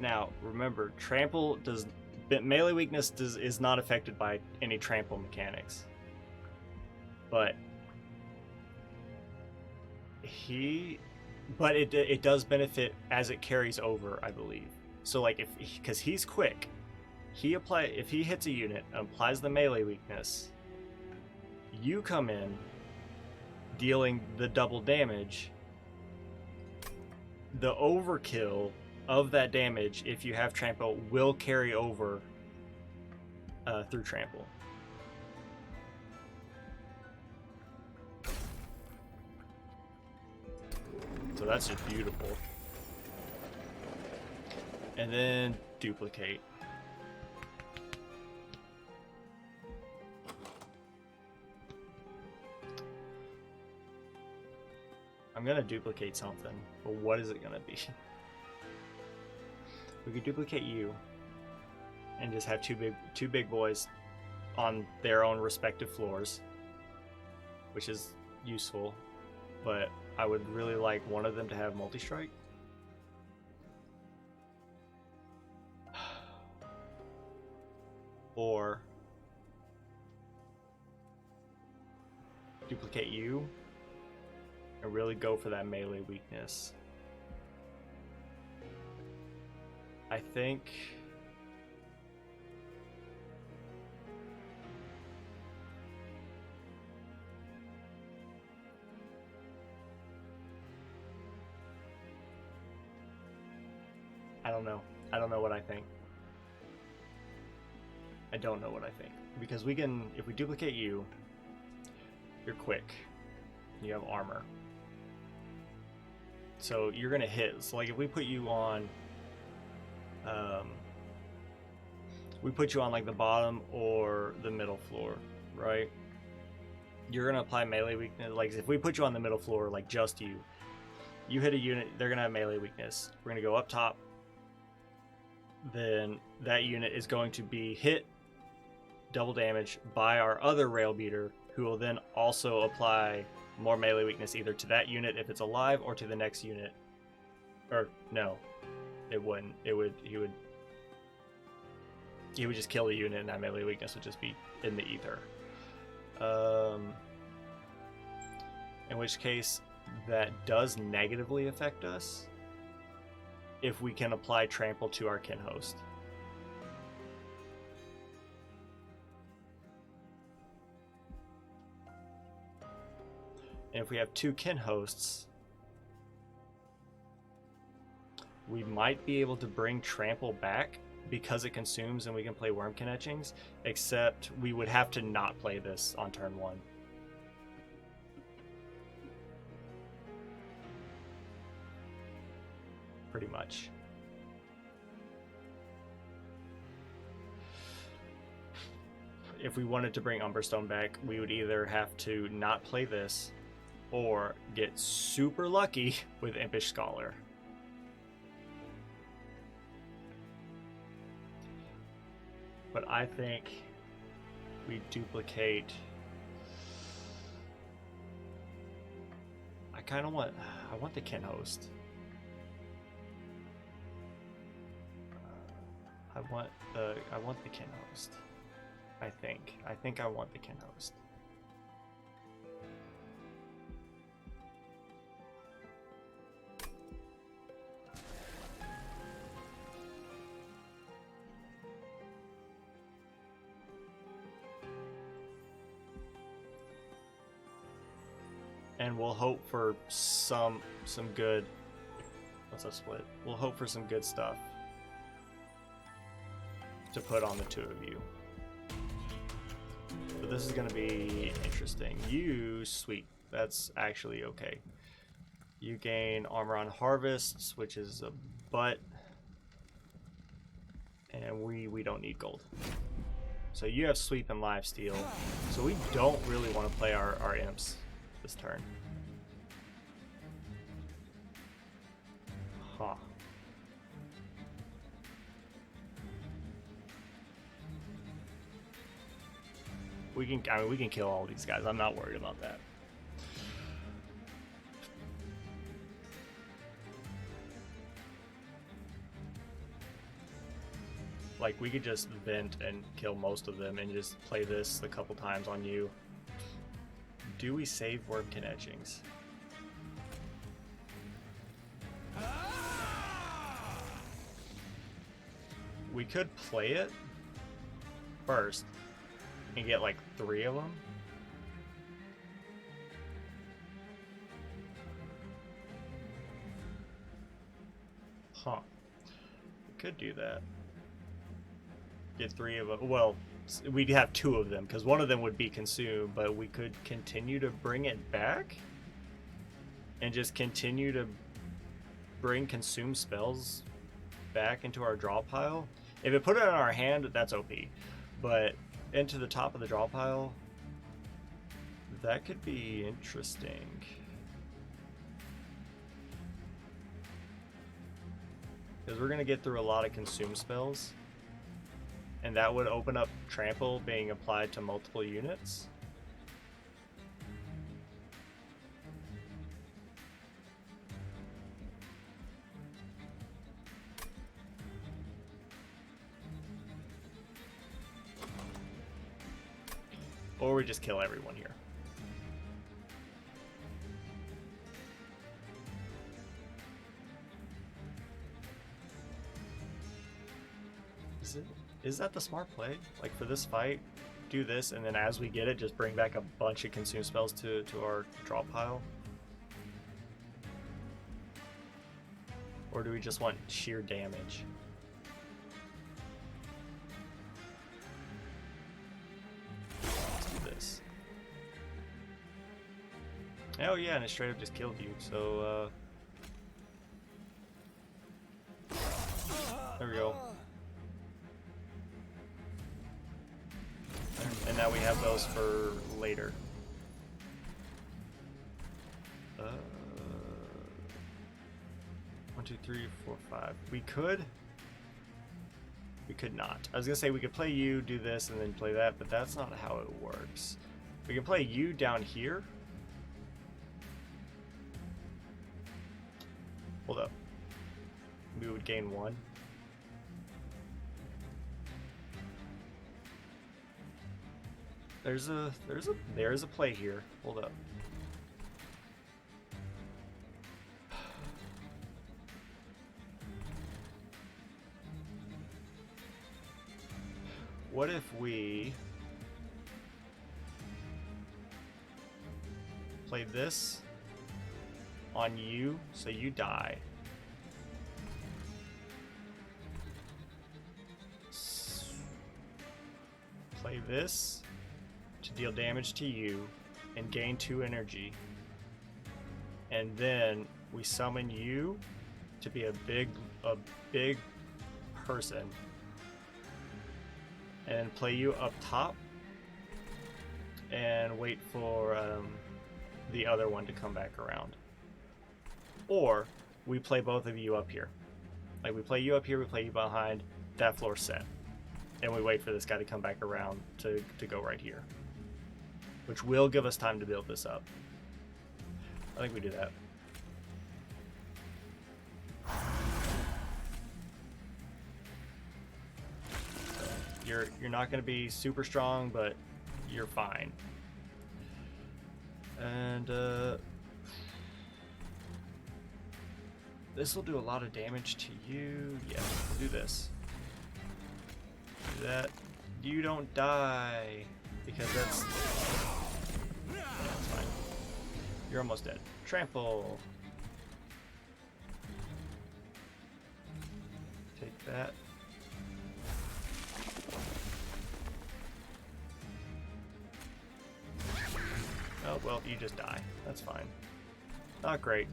Now, remember, trample does melee weakness is not affected by any trample mechanics. But it does benefit as it carries over, I believe. So like because he's quick, if he hits a unit and applies the melee weakness, you come in dealing the double damage. The overkill of that damage, if you have trample, will carry over through trample. So that's just beautiful. And then duplicate. I'm gonna duplicate something, but what is it gonna be? We could duplicate you and just have two big boys on their own respective floors, which is useful, but I would really like one of them to have multi-strike. Or duplicate you and really go for that melee weakness. I think I don't know. I don't know what I think. I don't know what I think. Because we can, if we duplicate you, you're quick. You have armor. So you're gonna hit. So like if we put you on like the bottom or the middle floor, right? You're gonna apply melee weakness. Like if we put you on the middle floor, like just you hit a unit, they're gonna have melee weakness. We're gonna go up top. Then that unit is going to be hit double damage by our other rail beater, who will then also apply more melee weakness either to that unit if it's alive or to the next unit. Or no, it wouldn't. He would just kill the unit and that melee weakness would just be in the ether. In which case that does negatively affect us if we can apply trample to our kin host. And if we have two kin hosts, we might be able to bring trample back because it consumes and we can play Wormkin Etchings, except we would have to not play this on turn 1. Pretty much. If we wanted to bring Umberstone back, we would either have to not play this or get super lucky with Impish Scholar. But I think we duplicate. I want the kin host. I want the kin host. I think I want the kin host. And we'll hope for some good. What's a split? We'll hope for some good stuff to put on the two of you. But this is going to be interesting. You, sweet. That's actually okay. You gain armor on harvests, which is a butt. And we don't need gold. So you have sweep and lifesteal. So we don't really want to play our imps this turn. Huh. We can kill all these guys. I'm not worried about that. Like we could just vent and kill most of them and just play this a couple times on you. Do we save Wormkin Etchings? We could play it first and get like 3 of them. Huh. could do that. Get 3 of them. Well, we'd have 2 of them because one of them would be consumed, but we could continue to bring it back and just continue to bring consumed spells back into our draw pile. If it put it on our hand, that's OP, but into the top of the draw pile, that could be interesting. Because we're going to get through a lot of consume spells, and that would open up trample being applied to multiple units. Or we just kill everyone here. Is that the smart play? Like for this fight, do this, and then as we get it, just bring back a bunch of consume spells to our draw pile? Or do we just want sheer damage? Let's do this. Oh yeah, and it straight up just killed you, so there we go. And now we have those for later. 1, 2, 3, 4, 5. We could not. I was gonna say we could play you, do this, and then play that, but that's not how it works. We can play you down here. Hold up. We would gain 1. There's a play here. Hold up. What if we play this on you so you die? Play this to deal damage to you and gain 2 energy, and then we summon you to be a big person and play you up top and wait for the other one to come back around. Or we play both of you up here. Like we play you up here, we play you behind, that floor's set, and we wait for this guy to come back around to go right here, which will give us time to build this up. I think we do that. You're not going to be super strong, but you're fine. And this will do a lot of damage to you. Yeah, we'll do this. Do that. You don't die. Because that's... Yeah, that's fine. You're almost dead. Trample. Take that. Oh, well, you just die. That's fine. Not great.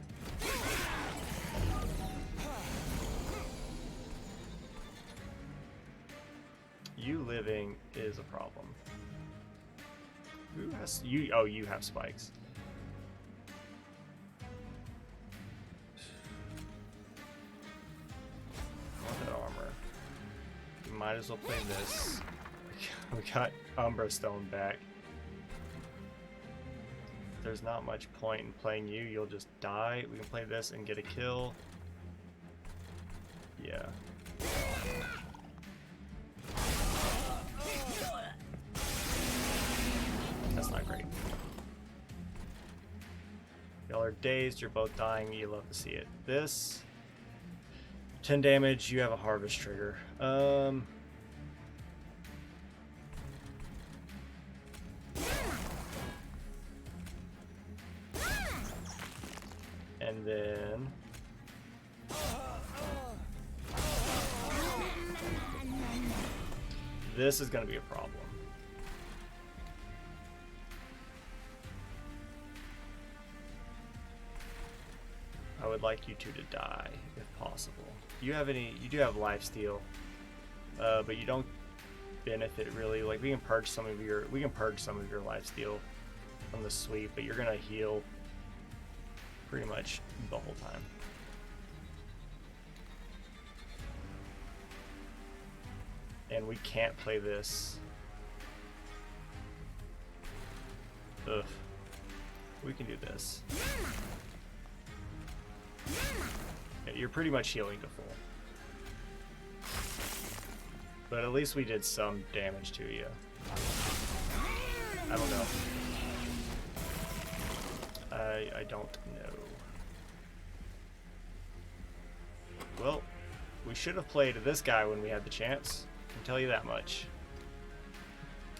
You living is a problem. Who has you? Oh, you have spikes. I want that armor. We might as well play this. We got Umbra Stone back. There's not much point in playing you. You'll just die. We can play this and get a kill. Yeah. That's not great. Y'all are dazed. You're both dying. You love to see it. This 10 damage. You have a harvest trigger. And then This is going to be a problem. I would like you two to die, if possible. You do have lifesteal, but you don't benefit really. Like we can purge some of your lifesteal from the sweep, but you're gonna heal pretty much the whole time. And we can't play this. Ugh. We can do this. Yeah, you're pretty much healing to full. But at least we did some damage to you. I don't know. I don't know. Well, we should have played this guy when we had the chance. I can tell you that much.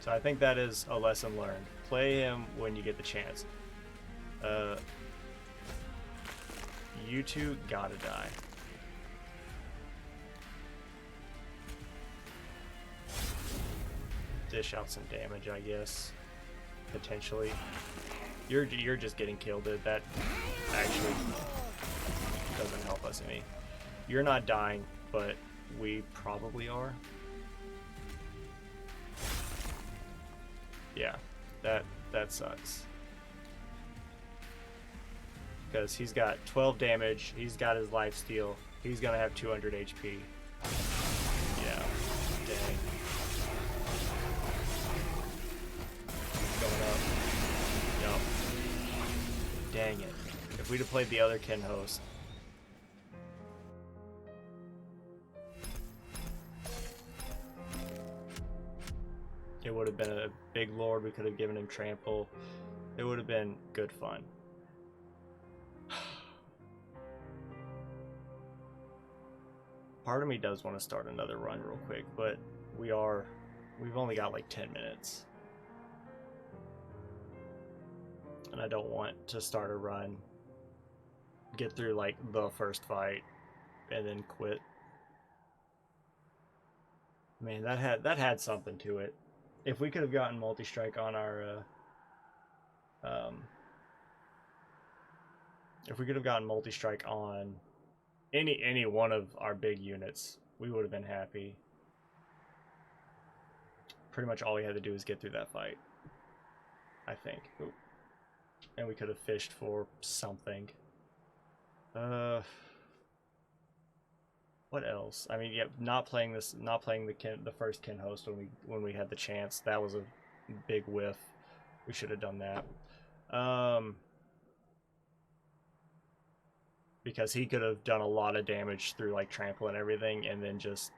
So I think that is a lesson learned. Play him when you get the chance. You two gotta die. Dish out some damage, I guess. Potentially. You're just getting killed, dude. That actually doesn't help us any. You're not dying, but we probably are. Yeah, that sucks. Because he's got 12 damage, he's got his lifesteal, he's gonna have 200 HP. Yeah, dang. Going up. Yup. Dang it. If we'd have played the other Ken host. It would have been a big lord, we could have given him trample. It would have been good fun. Part of me does want to start another run real quick, but we've only got like 10 minutes. And I don't want to start a run, get through like the first fight, and then quit. Man, that had something to it. If we could have gotten multi-strike on our if we could have gotten multi-strike on any one of our big units, we would have been happy. Pretty much all we had to do is get through that fight, I think. Ooh. And we could have fished for something. What else? I mean, yeah, not playing the first Ken host when we had the chance. That was a big whiff. We should have done that. Because he could have done a lot of damage through like trample and everything, and then just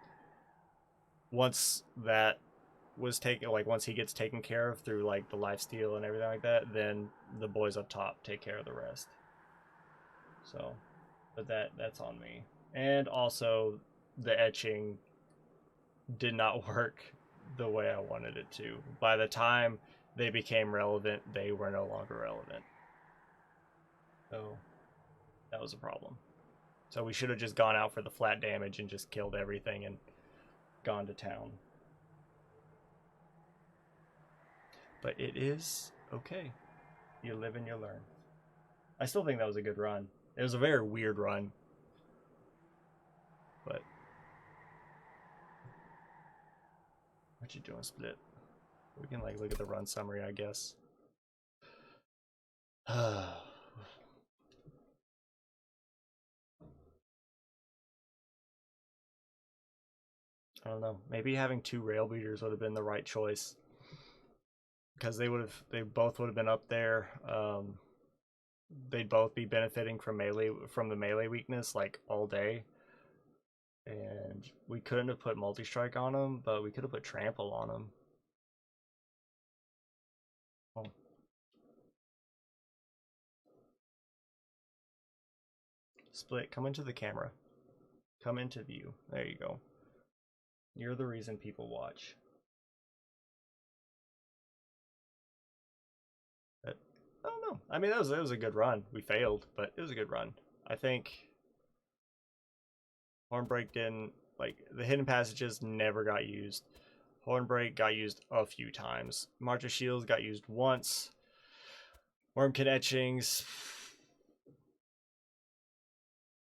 once that was taken, like once he gets taken care of through like the lifesteal and everything like that, then the boys up top take care of the rest. So, but that's on me. And also, the etching did not work the way I wanted it to. By the time they became relevant, they were no longer relevant. So that was a problem. So we should have just gone out for the flat damage and just killed everything and gone to town. But it is okay. You live and you learn. I still think that was a good run. It was a very weird run. But what you doing, Split? We can like look at the run summary, I guess. I don't know. Maybe having 2 rail beaters would have been the right choice, because they both would have been up there. They'd both be benefiting from the melee weakness like all day. And we couldn't have put multi-strike on them, but we could have put trample on them. Oh. Split, come into the camera. Come into view. There you go. You're the reason people watch. But I don't know. I mean, it was a good run. We failed, but it was a good run. I think Hornbreak didn't, like, the hidden passages never got used. Horn Break got used a few times. March of Shields got used once. Wormkin Etchings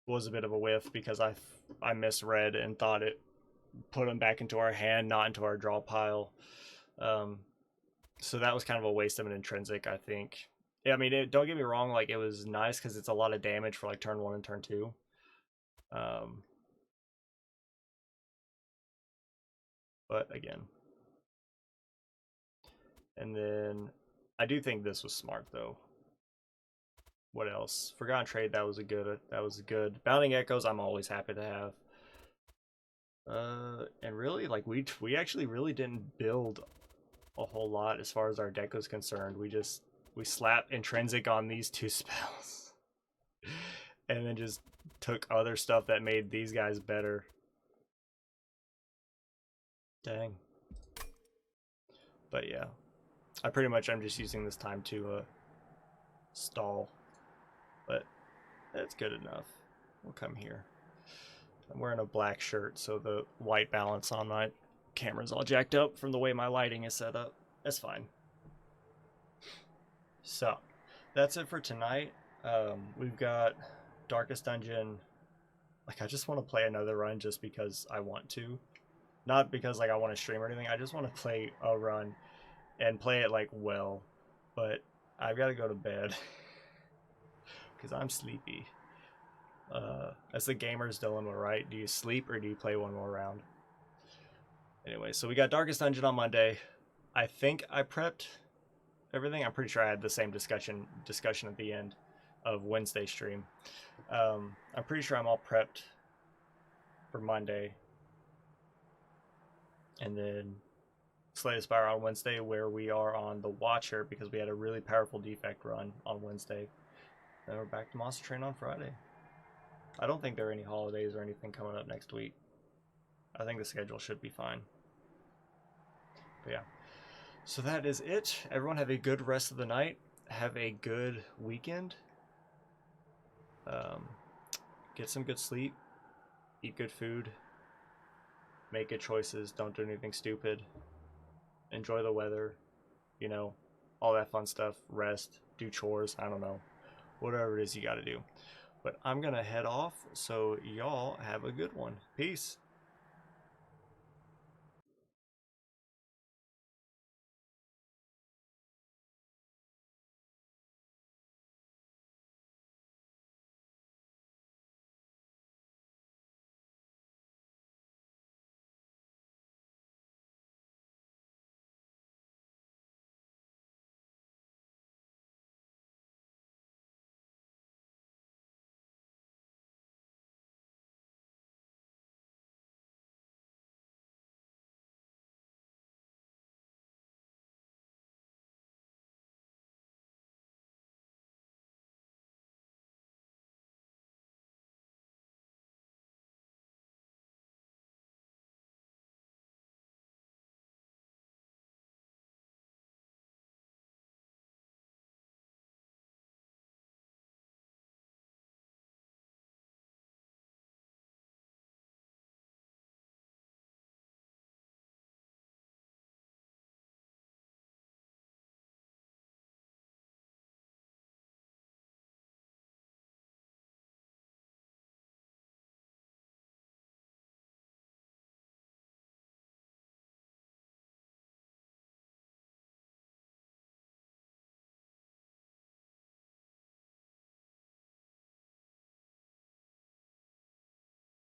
was a bit of a whiff because I misread and thought it put them back into our hand, not into our draw pile. So that was kind of a waste of an intrinsic, I think. Yeah, I mean, don't get me wrong, like, it was nice because it's a lot of damage for like turn 1 and turn 2. But again, and then I do think this was smart though. What else? Forgotten Trade, that was a good. Bounding Echoes, I'm always happy to have. And really, like, we actually really didn't build a whole lot as far as our deck was concerned. We slapped Intrinsic on these 2 spells. And then just took other stuff that made these guys better. Dang. But yeah, I'm just using this time to stall. But that's good enough. We'll come here. I'm wearing a black shirt, so the white balance on my camera's all jacked up from the way my lighting is set up. That's fine. So, that's it for tonight. We've got Darkest Dungeon. Like, I just want to play another run just because I want to. Not because, like, I want to stream or anything. I just want to play a run and play it, like, well. But I've got to go to bed because I'm sleepy. That's the gamer's dilemma, right? Do you sleep or do you play one more round? Anyway, so we got Darkest Dungeon on Monday. I think I prepped everything. I'm pretty sure I had the same discussion at the end of Wednesday stream. I'm pretty sure I'm all prepped for Monday. And then Slay the Spire on Wednesday, where we are on the Watcher because we had a really powerful defect run on Wednesday. Then we're back to Monster Train on Friday. I don't think there are any holidays or anything coming up next week. I think the schedule should be fine. But yeah. So that is it. Everyone have a good rest of the night. Have a good weekend. Get some good sleep. Eat good food. Make good choices. Don't do anything stupid. Enjoy the weather. You know, all that fun stuff. Rest. Do chores. I don't know. Whatever it is you got to do. But I'm going to head off. So y'all have a good one. Peace.